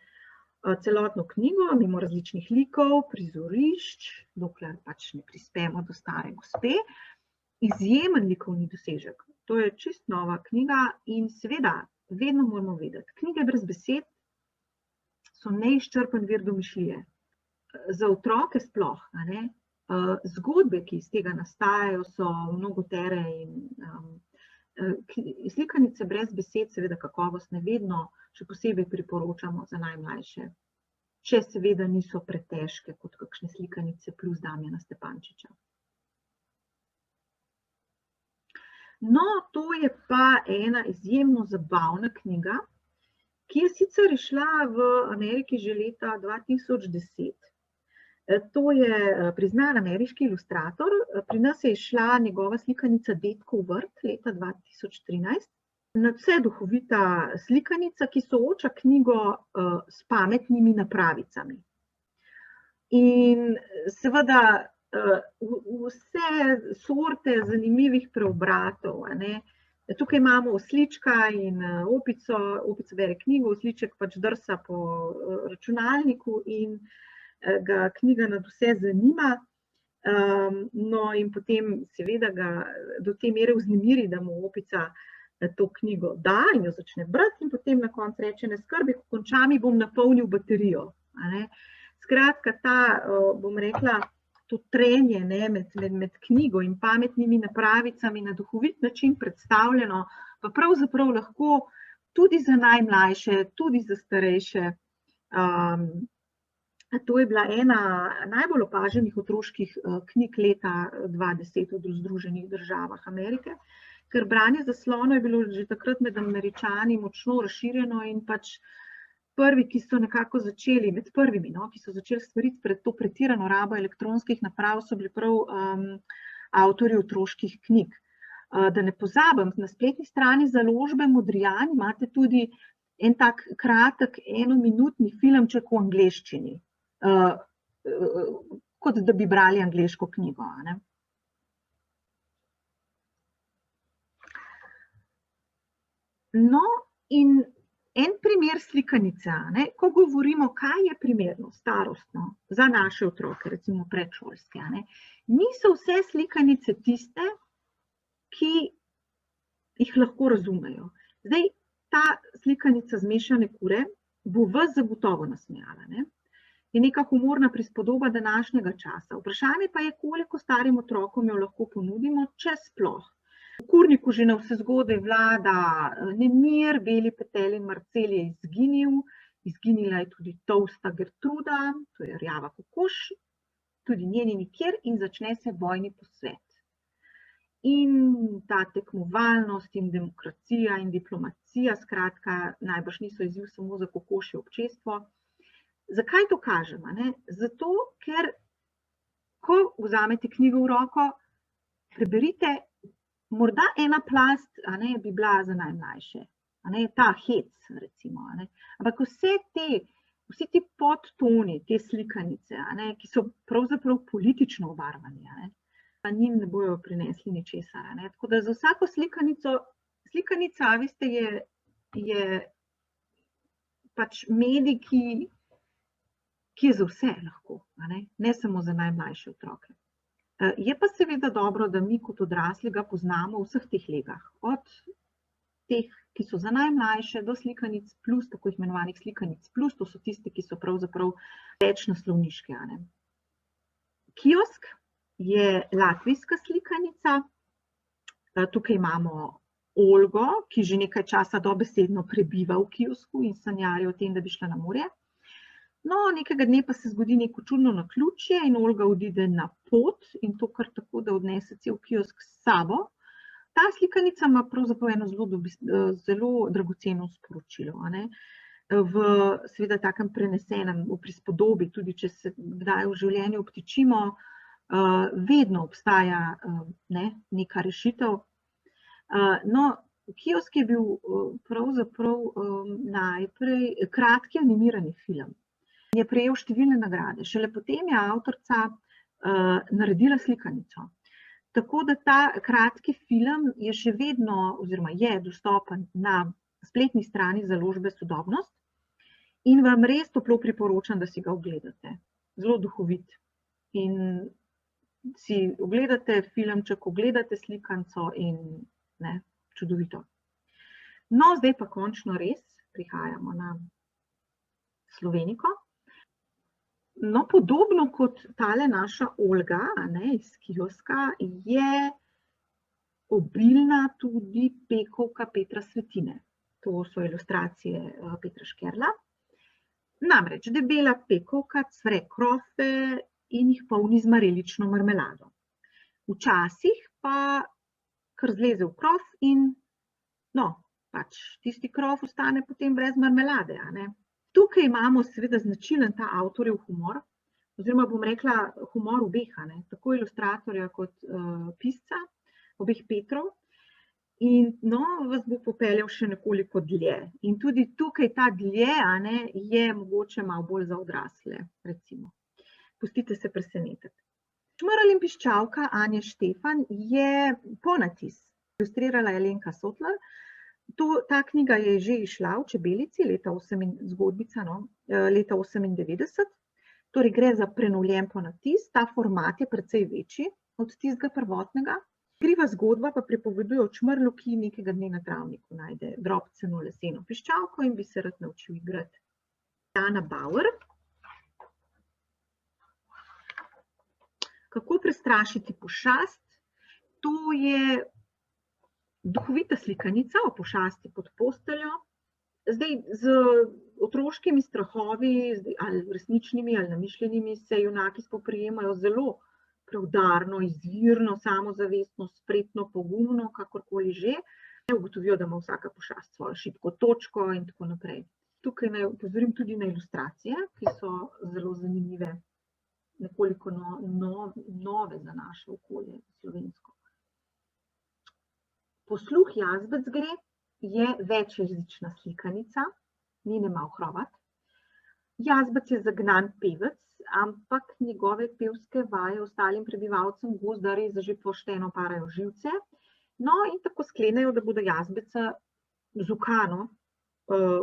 celotno knjigo, mimo različnih likov, prizorišč, dokler pač ne prispemo do stare gospe. Izjemen likovni dosežek. To je čist nova knjiga in seveda vedno moramo vedeti, knjige brez besed so neizčrpen vir domišljije. Za otroke sploh, zgodbe, ki iz tega nastajajo, so mnogotere in slikanice brez besed, seveda kakovostne, vedno še posebej priporočamo za najmlajše, če seveda niso pretežke kot kakšne slikanice plus Damjana Stepančiča. No, to je pa ena izjemno zabavna knjiga, ki je sicer izšla v Ameriki že leta 2010. To je priznan ameriški ilustrator. Pri nas je izšla njegova slikanica Dedkov vrt leta 2013. Nadvse duhovita slikanica, ki sooča knjigo s pametnimi napravicami. In seveda vse sorte zanimivih preobratov. Tukaj imamo oslička in opico. Opica bere knjigo, osliček pač drsa po računalniku in ga knjiga nad vse zanima. No in potem seveda ga do te mere vznemiri, da mu opica to knjigo da in jo začne brati in potem na koncu reče: ne skrbi, ko končam, bom napolnil baterijo. Skratka, bom rekla, to trenje med knjigo in pametnimi napravicami na duhovit način predstavljeno, pa pravzaprav lahko tudi za najmlajše, tudi za starejše. To je bila ena najbolj opaženih otroških knjig leta 2010 v Združenih državah Amerike, ker branje zaslonov je bilo že takrat med Američani močno razširjeno in pač prvi, ki so nekako začeli, med prvimi, ki so začeli svariti pred to pretirano rabo elektronskih naprav, so bili prav avtorji otroških knjig. Da ne pozabim, na spletni strani založbe Modrijan imate tudi en tak kratek enominutni filmček v angleščini, kot da bi brali angleško knjigo. No, in en primer slikanice, ko govorimo, kaj je primerno, starostno, za naše otroke, recimo predšolske. Niso vse slikanice tiste, ki jih lahko razumejo. Zdaj, ta slikanica Zmešane kure bo vas zagotovo nasmejala. Je neka humorna prispodoba današnjega časa. Vprašanje pa je, koliko starim otrokom jo lahko ponudimo, če sploh. V kurniku že na vsezgodaj vlada nemir, beli petelj in Marcel je izginil, izginila je tudi tolsta Gertruda, to je rjava kokoš, tudi njeni nikjer, in začne se vojni posvet. In ta tekmovalnost in demokracija in diplomacija, skratka, najbrž niso izziv samo za kokošje občestvo. Zakaj to kažem? Zato, ker ko vzamete knjigo v roko, preberite, morda ena plast bi bila za najmlajše, ta hec, recimo. Ampak vsi ti podtoni, te slikanice, ki so pravzaprav politično obarvani, pa njim ne bojo prinesli ničesar. Tako da za vsako slikanica, veste, je pač medij, ki je za vse lahko, ne samo za najmlajše otroke. Je pa seveda dobro, da mi kot odrasli ga poznamo v vseh teh legah. Od teh, ki so za najmlajše, do slikanic plus, tako imenovanih slikanic plus, to so tiste, ki so pravzaprav večnaslovniške. Kiosk je latvijska slikanica. Tukaj imamo Olgo, ki že nekaj časa dobesedno prebiva v kiosku in sanjari o tem, da bi šla na morje. No, nekega dne pa se zgodi neko čudno naključje in Olga odide na pot in to kar tako, da odnese cel kiosk s sabo. Ta slikanica ima pravzaprav eno zelo dragoceno sporočilo. V seveda takem prenesenem, v prispodobi, tudi če se kdaj v življenju obtičimo, vedno obstaja neka rešitev. No, kiosk je bil pravzaprav najprej kratki animirani film. Je prejel številne nagrade. Šele potem je avtorica naredila slikanico. Tako da ta kratki film je še vedno, oziroma je dostopen na spletni strani založbe Sodobnost in vam res toplo priporočam, da si ga ogledate. Zelo duhovit. In si ogledate filmček, ogledate slikanico in čudovito. No, zdaj pa končno res prihajamo na Sloveniko. No, podobno kot tale naša Olga iz kioska je obilna tudi pekovka Petra Svetine. To so ilustracije Petra Škerla. Namreč debela pekovka cvre krofe in jih polni z marelično marmelado. Včasih pa kar zleze v krof in pač tisti krof ostane potem brez marmelade, a ne. Tukaj imamo seveda značilen ta avtorjev humor, oziroma bom rekla humor obeh, a ne, tako ilustratorja kot pisca, obeh Petrov. In vas bo popeljal še nekoliko dlje. In tudi tukaj ta dlje, a ne, je mogoče malo bolj za odrasle, recimo. Pustite se presenetiti. Čmrlj in piščalka Anje Štefan je ponatis ilustrirala Alenka Sotlar. Ta knjiga je že izšla v Čebelici, zgodbica, leta 98. Torej gre za prenovljen ponatis. Ta format je precej večji od tistega prvotnega. Igriva zgodba pa pripoveduje o čmrlju, ki nekega dne na travniku najde drobceno leseno piščalko in bi se rad naučil igrati. Jana Bauer. Kako prestrašiti pošast? To je duhovita slikanica o pošasti pod posteljo. Zdaj, z otroškimi strahovi, ali resničnimi ali namišljenimi, se junaki spoprijemajo zelo preudarno, izvirno, samozavestno, spretno, pogumno, kakorkoli že. Ugotovijo, da ima vsaka pošast svojo šibko točko in tako naprej. Tukaj naj opozorim tudi na ilustracije, ki so zelo zanimive, nekoliko nove za naše okolje, slovensko. Posluh Jazbec gre je večjezična slikanica, Nine Mauhrovat. Jazbec je zagnan pevec, ampak njegove pevske vaje ostalim prebivalcem gozda res že pošteno parajo živce. No, in tako sklenejo, da bodo Jazbeca z ukano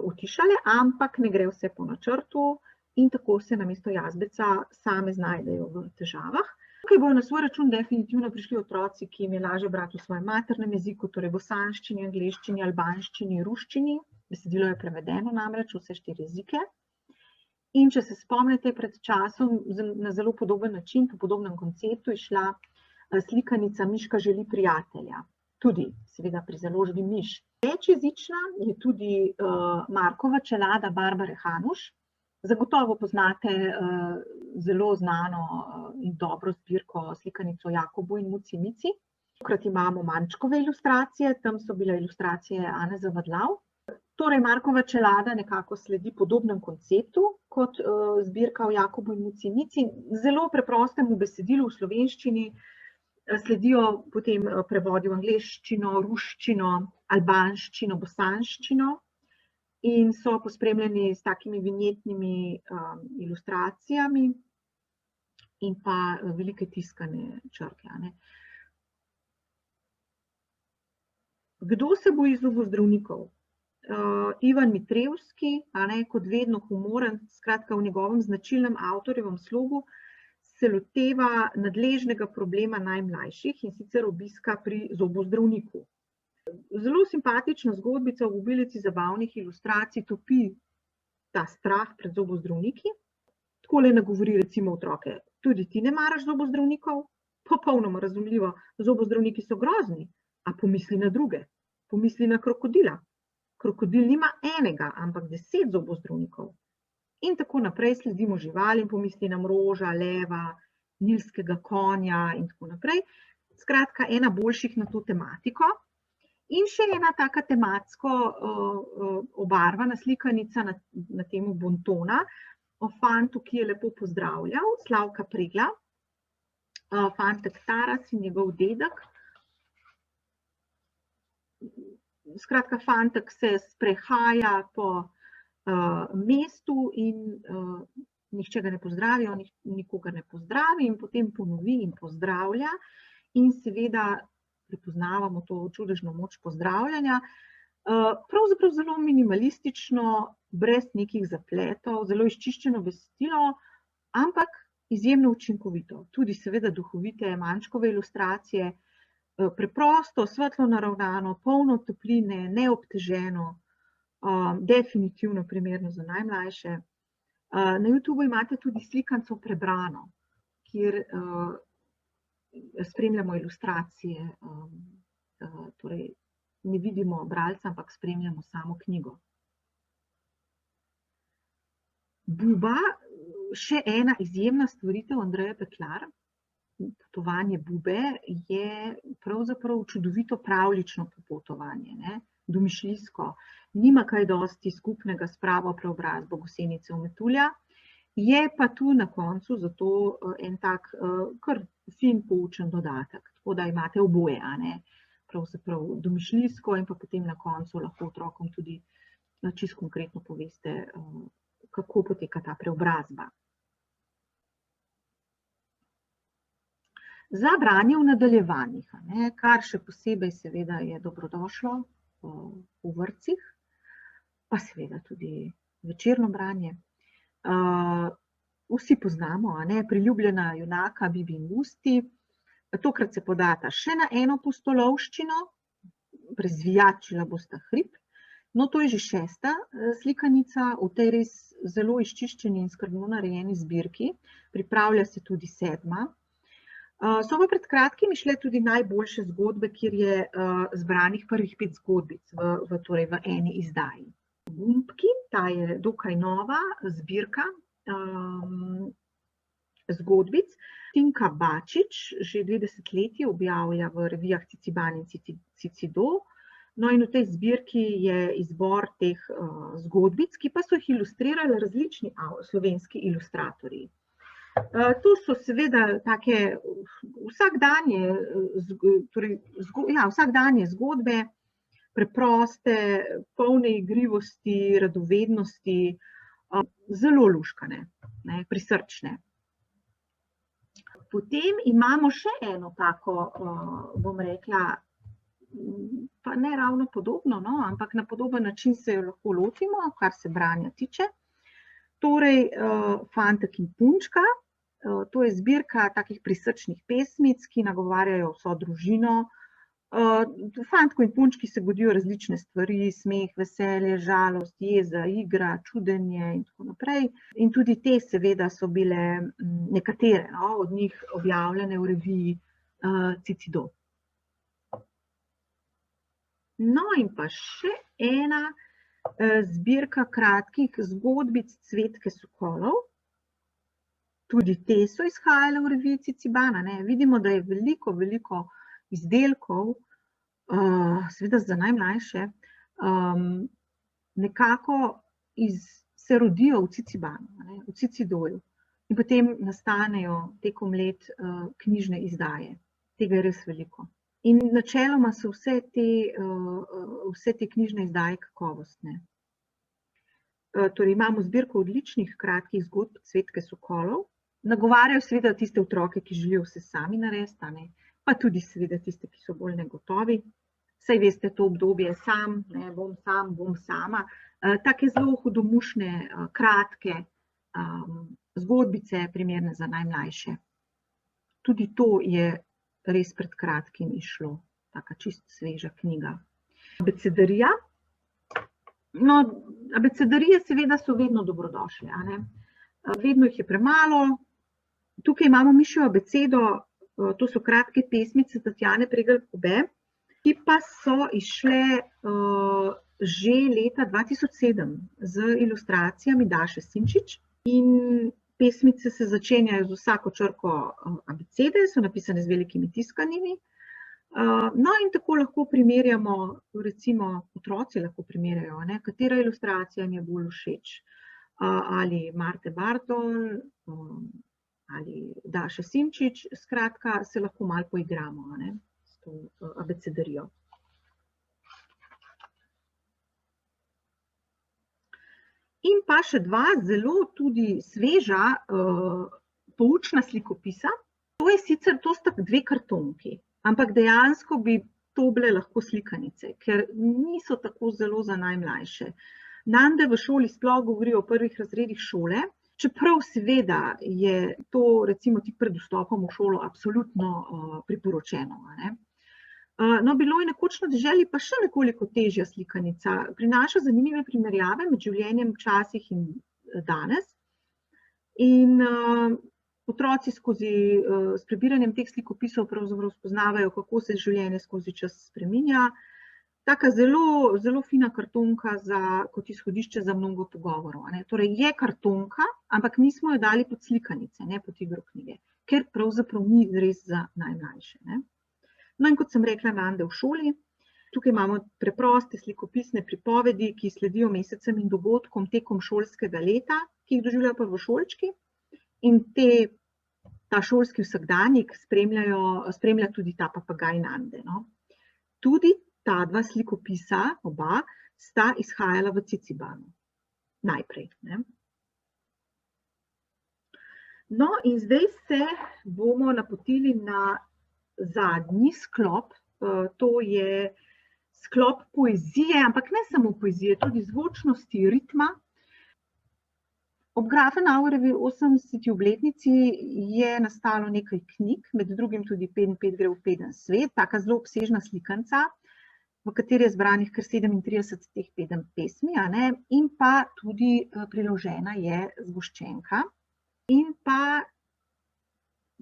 utišale, ampak ne gre vse po načrtu in tako se namesto Jazbeca same znajdejo v težavah. Tukaj bodo na svoj račun definitivno prišli otroci, ki jim je lažje brati v svojem maternem jeziku, torej bosanščini, angleščini, albanščini, ruščini. Besedilo je prevedeno namreč v vse 4 jezike. In če se spomnite, pred časom na zelo podoben način, po podobnem konceptu, je šla slikanica Miška želi prijatelja. Tudi, seveda, pri založbi Miš. Večjezična je tudi Markova čelada Barbare Hanuš. Zagotovo poznate zelo znano in dobro zbirko slikanico Jakobu in Muci Mici. Tokrat imamo mančkove ilustracije, tam so bile ilustracije Ane Zavadlav. Torej, Markova čelada nekako sledi podobnem konceptu kot zbirka o Jakobu in Muci Mici. Zelo preprostemu besedilu v slovenščini sledijo potem prevodi v angleščino, ruščino, albanščino, bosanščino in so pospremljeni s takimi vinjetnimi ilustracijami in pa velike tiskane črke. Kdo se boji zobozdravnikov? Ivan Mitrevski, kot vedno humoren, skratka v njegovem značilnem avtorjevem slogu, se loteva nadležnega problema najmlajših, in sicer obiska pri zobozdravniku. Zelo simpatična zgodbica v obilici zabavnih ilustracij topi ta strah pred zobozdravniki. Takole nagovori recimo otroke: tudi ti ne maraš zobozdravnikov? Popolnoma razumljivo, zobozdravniki so grozni, a pomisli na druge, pomisli na krokodila. Krokodil nima enega, ampak 10 zobozdravnikov. In tako naprej sledimo živalim, pomisli na mroža, leva, nilskega konja in tako naprej. Skratka, ena boljših na to tematiko. In še ena taka tematsko obarvana slikanica na temo bontona o fantu, ki je lepo pozdravljal, Slavka Pregla. Fantek Taras in njegov dedek. Skratka, fantek se sprehaja po mestu in nihče ga ne pozdravi, on nikogar ne pozdravi in potem ponovi in pozdravlja. In seveda prepoznavamo to čudežno moč pozdravljanja. Pravzaprav zelo minimalistično, brez nekih zapletov, zelo izčiščeno besedilo, ampak izjemno učinkovito. Tudi seveda duhovite mančkove ilustracije, preprosto, svetlo naravnano, polno topline, neobteženo, definitivno primerno za najmlajše. Na YouTubu imate tudi slikanco Prebrano, kjer spremljamo ilustracije, torej ne vidimo bralca, ampak spremljamo samo knjigo. Buba, še ena izjemna stvaritev Andreje Peklar. potovanje bube je pravzaprav čudovito pravljično popotovanje, ne, domišljijsko. Nima kaj dosti skupnega s pravo preobrazbo gosenice v metulja, je pa tu na koncu zato en tak kar fin poučen dodatek, tako da imate oboje, a ne, pravzaprav domišljijsko in pa potem na koncu lahko otrokom tudi čisto konkretno poveste, kako poteka ta preobrazba. Za branje v nadaljevanjih, kar še posebej seveda je dobrodošlo v vrtcih, pa seveda tudi večerno branje. Vsi poznamo, priljubljena junaka Bibi in Busti. Tokrat se podata še na eno pustolovščino, prezvijačila bosta hrib. No, to je že 6. slikanica v tej res zelo izčiščeni in skrbno narejeni zbirki. Pripravlja se tudi 7. So pa pred kratkim izšle tudi najboljše zgodbe, kjer je zbranih prvih 5 zgodbic v eni izdaji. Gumbki, ta je dokaj nova zbirka zgodbic. Tinka Bačič že 2 desetletji objavlja v revijah Ciciban in Cicido. No, in v tej zbirki je izbor teh zgodbic, ki pa so jih ilustrirali različni slovenski ilustratorji. To so seveda take vsakdanje zgodbe, preproste, polne igrivosti, radovednosti, zelo luštkane, prisrčne. Potem imamo še eno tako, bom rekla, pa ne ravno podobno, ampak na podoben način se jo lahko lotimo, kar se branja tiče. Torej, Fantek in punčka, to je zbirka takih prisrčnih pesmic, ki nagovarjajo vso družino. Fantku in punčki se godijo različne stvari, smeh, veselje, žalost, jeza, igra, čudenje in tako naprej. In tudi te seveda so bile nekatere od njih objavljene v reviji Cicido. No, in pa še ena zbirka kratkih zgodbic Cvetke Sokolov. Tudi te so izhajale v reviji Ciciban, vidimo, da je veliko izdelkov, seveda za najmlajše, nekako se rodijo v Cicibanu, v Cicidoju. In potem nastanejo tekom let knjižne izdaje. Tega je res veliko. In načeloma so vse te knjižne izdaje kakovostne. Torej imamo zbirko odličnih kratkih zgodb Cvetke Sokolov. Nagovarjajo seveda tiste otroke, ki želijo vse sami narediti, pa tudi seveda tiste, ki so bolj negotovi. Saj veste, to obdobje bom sama. Take zelo hudomušne, kratke zgodbice, primerne za najmlajše. Tudi to je res pred kratkim izšlo, taka čisto sveža knjiga. Abecedarija. No, abecedarije seveda so vedno dobrodošle, vedno jih je premalo. Tukaj imamo Mišjo abecedo, to so kratke pesmice Tatjane Pregl Kobe, ki pa so izšle že leta 2007 z ilustracijami Daše Simčič. In pesmice se začenjajo z vsako črko abecede, so napisane z velikimi tiskanimi. No, in tako lahko primerjamo, recimo otroci lahko primerjajo, katera ilustracija jim je bolj všeč. Ali Marte Bartol, ali Daše Simčič, skratka, se lahko malo poigramo s to abecedarijo. In pa še 2 zelo tudi sveža poučna slikopisa. To sta 2 kartonki, ampak dejansko bi to bile lahko slikanice, ker niso tako zelo za najmlajše. Nande v šoli sploh govorijo o prvih razredih šole, čeprav seveda je to recimo tik pred vstopom v šolo absolutno priporočeno. No, bilo je nekoč na deželi pa še nekoliko težja slikanica. Prinaša zanimive primerjave med življenjem včasih in danes. In otroci s prebiranjem teh slikopisov pravzaprav spoznavajo, kako se življenje skozi čas spreminja. Taka zelo fina kartonka kot izhodišče za mnogo pogovorov. Torej je kartonka, ampak nismo jo dali pod slikanice, ne pod igro knjige. ker pravzaprav ni res za najmlajše, ne. No, in kot sem rekla, Nande v šoli, tukaj imamo preproste slikopisne pripovedi, ki sledijo mesecem in dogodkom tekom šolskega leta, ki jih doživljajo prvošolčki, in ta šolski vsakdanjik spremlja tudi ta papagaj Nande, no. Tudi ta dva slikopisa, oba, sta izhajala v Cicibanu. Najprej, ne. No, in zdaj se bomo napotili na zadnji sklop, to je sklop poezije, ampak ne samo poezije, tudi zvočnosti, ritma. Ob Grafenauerjevi 80. obletnici je nastalo nekaj knjig, med drugim tudi Pedenjped gre v Peden svet, taka zelo obsežna slikanca, v kateri je zbranih kar 37 teh Peden pesmi, a ne, in pa tudi priložena je zgoščenka. In pa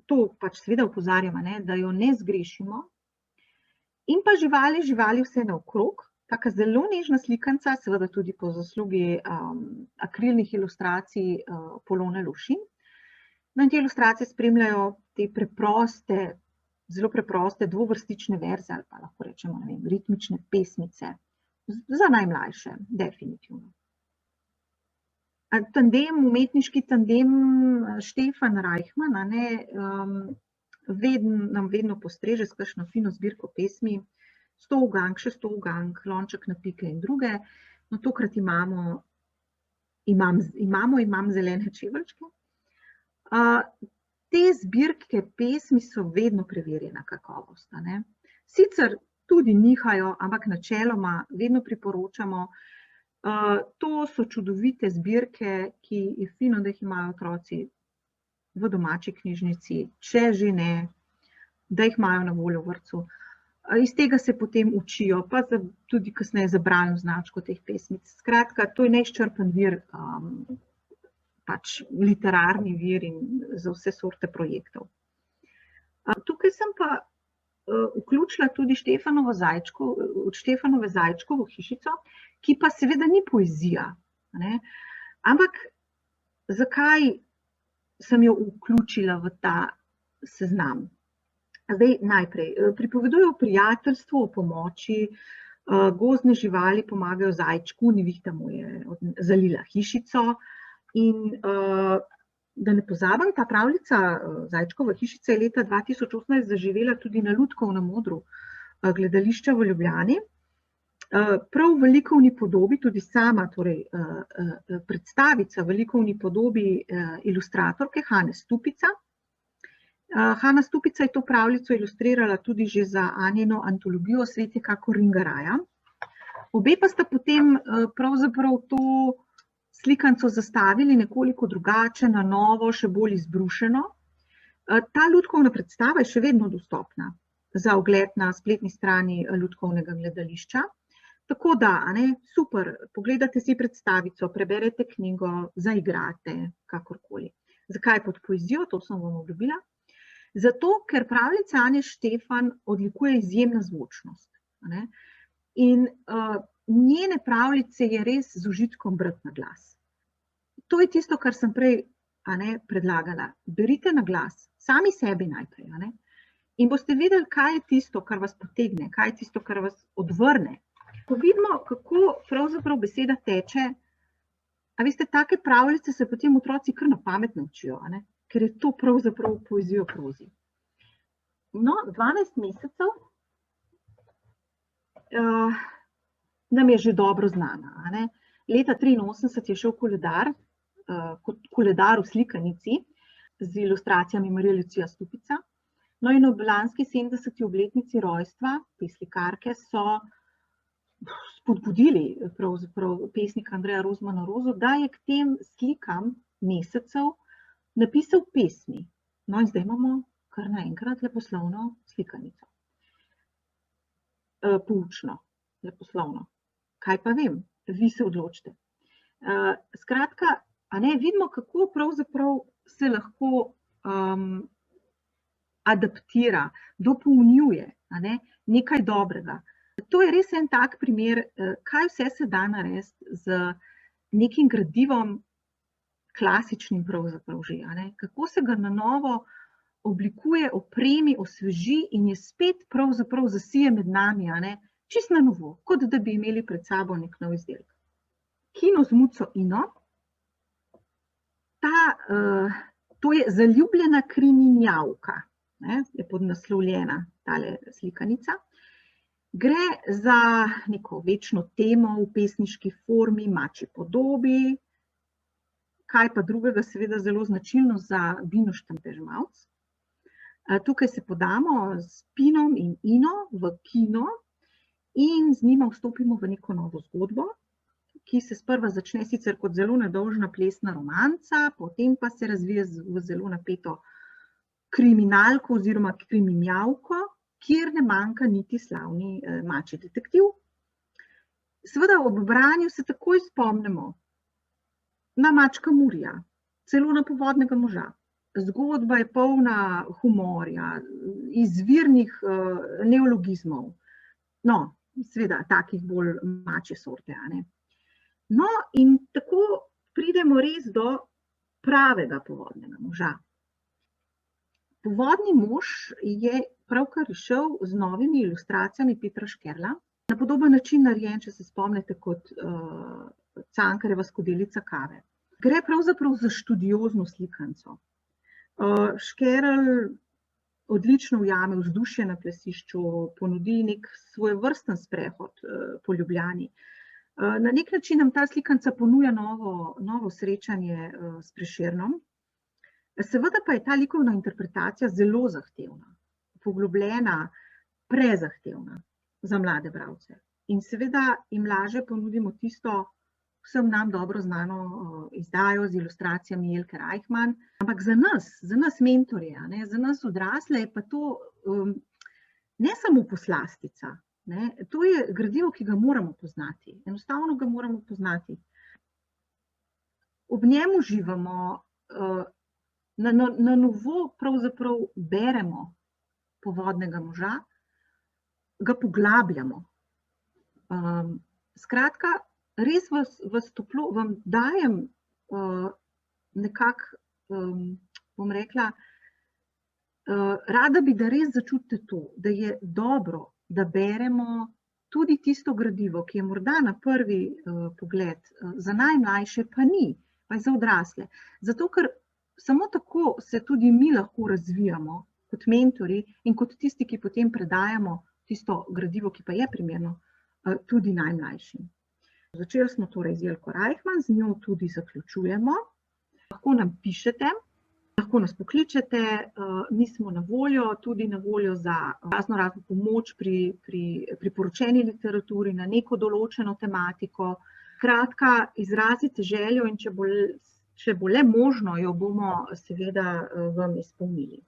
to pač seveda opozarjam, da jo ne zgrešimo. In pa živali vse naokrog, taka zelo nežna slikanca, seveda tudi po zaslugi akrilnih ilustracij Polone Lovšin. No, in te ilustracije spremljajo te preproste, zelo preproste dvovrstične verze ali pa lahko rečemo, ne vem, ritmične pesmice. Za najmlajše, definitivno. Umetniški tandem Štefan Reichman, nam vedno postreže s kakšno fino zbirko pesmi, 100 ugank, še 100 ugank, Lonček na pike in druge. No, tokrat imam zelene čeveljčke. Te zbirke pesmi so vedno preverjena kakovost, ne. Sicer tudi nihajo, ampak načeloma vedno priporočamo. To so čudovite zbirke, ki je fino, da jih imajo otroci v domači knjižnici, če že ne, da jih imajo na voljo v vrtcu. Iz tega se potem učijo, pa tudi kasneje za bralno značko teh pesmic. Skratka, to je neizčrpen vir, pač literarni vir in za vse sorte projektov. Tukaj sem pa vključila tudi Štefanove Zajčkovo hišico, ki pa seveda ni poezija, ne. Ampak zakaj sem jo vključila v ta seznam? Zdaj najprej, pripoveduje o prijateljstvu, o pomoči, gozdne živali pomagajo zajčku, nevihta mu je zalila hišico in da ne pozabim, ta pravljica Zajčkova hišica je leta 2018 zaživela tudi na Lutkovnem odru gledališča v Ljubljani. Prav v likovni podobi, tudi sama, torej predstavica v likovni podobi ilustratorke Hane Stupica. Hana Stupica je to pravljico ilustrirala tudi že za Anjino antologijo Svet je kakor Ringaraja. Obe pa sta potem pravzaprav to slikanco zastavili nekoliko drugače, na novo, še bolj izbrušeno. Ta lutkovna predstava je še vedno dostopna za ogled na spletni strani Lutkovnega gledališča. Tako da, super, pogledate si predstavico, preberete knjigo, zaigrate, kakorkoli. Zakaj pod poezijo, to sem vam obljubila? Zato, ker pravljica Anje Štefan odlikuje izjemna zvočnost. In njene pravljice je res z užitkom brati na glas. To je tisto, kar sem prej predlagala. Berite na glas, sami sebi najprej. In boste videli, kaj je tisto, kar vas potegne, kaj je tisto, kar vas odvrne. Ko vidimo, kako pravzaprav beseda teče, a veste, take pravljice se potem otroci kar na pamet naučijo, ker je to pravzaprav poezijo prozi. No, 12 mesecev nam je že dobro znana. Leta 1983 je šel koledar, kot koledar v slikanici z ilustracijami Marije Lucija Stupica. No in ob lanski 70. obletnici rojstva te slikarke so spodbudili pravzaprav pesnika Andreja Rozmana Rozo, da je k tem slikam mesecev napisal pesmi. No in zdaj imamo kar naenkrat leposlovno slikanico. Poučno, leposlovno. Kaj pa vem, vi se odločite. Skratka, vidimo, kako pravzaprav se lahko adaptira, dopolnjuje nekaj dobrega. To je res en tak primer, kaj vse se da narediti z nekim gradivom klasičnim pravzaprav že. Kako se ga na novo oblikuje, opremi, osveži in je spet pravzaprav zasije med nami, čist na novo, kot da bi imeli pred sabo nek nov izdelek. Kino z muco Ino, to je zaljubljena kriminjavka, je podnaslovljena tale slikanica. Gre za neko večno temo v pesniški formi, mačji podobi, kaj pa drugega, seveda zelo značilno za Bino Štampežmavc. Tukaj se podamo s Pinom in Ino v kino in z njima vstopimo v neko novo zgodbo, ki se sprva začne sicer kot zelo nedolžna plesna romanca, potem pa se razvije v zelo napeto kriminalko oziroma kriminjavko, kjer ne manjka niti slavni mačji detektiv. Seveda ob branju se takoj spomnimo na mačka Murija, celo na Povodnega moža. Zgodba je polna humorja, izvirnih neologizmov. No, seveda takih bolj mačje sorte, No, in tako pridemo res do pravega Povodnega moža. Povodni mož je pravkar izšel z novimi ilustracijami Petra Škerla. Na podoben način narejen, če se spomnite, kot Cankarjeva Skodelica kave. Gre pravzaprav za študiozno slikanco. Škerl odlično ujame vzdušje na plesišču, ponudi nek svojevrsten sprehod po Ljubljani. Na nek način nam ta slikanca ponuja novo srečanje s Prešernom. Seveda pa je ta likovna interpretacija zelo zahtevna, poglobljena, prezahtevna za mlade bralce. In seveda jim lažje ponudimo tisto vsem nam dobro znano izdajo z ilustracijami Jelke Reichmann. Ampak za nas mentorje, za nas odrasle je pa to ne samo poslastica. To je gradivo, ki ga moramo poznati. Enostavno ga moramo poznati. Ob njem uživamo, na novo pravzaprav beremo Povodnega moža, ga poglabljamo. Skratka, res vas toplo vam dajem nekako, bom rekla, rada bi, da res začutite to, da je dobro, da beremo tudi tisto gradivo, ki je morda na prvi pogled za najmlajše, pa ni, pa je za odrasle. Zato, ker samo tako se tudi mi lahko razvijamo kot mentori in kot tisti, ki potem predajamo tisto gradivo, ki pa je primerno tudi najmlajšim. Začeli smo torej z Jelko Reichmann, z njo tudi zaključujemo. Lahko nam pišete, lahko nas pokličete, mi smo na voljo, tudi na voljo za razno pomoč pri priporočeni literaturi na neko določeno tematiko. Kratka, izrazite željo in če bo le možno, jo bomo seveda vam izpolnili.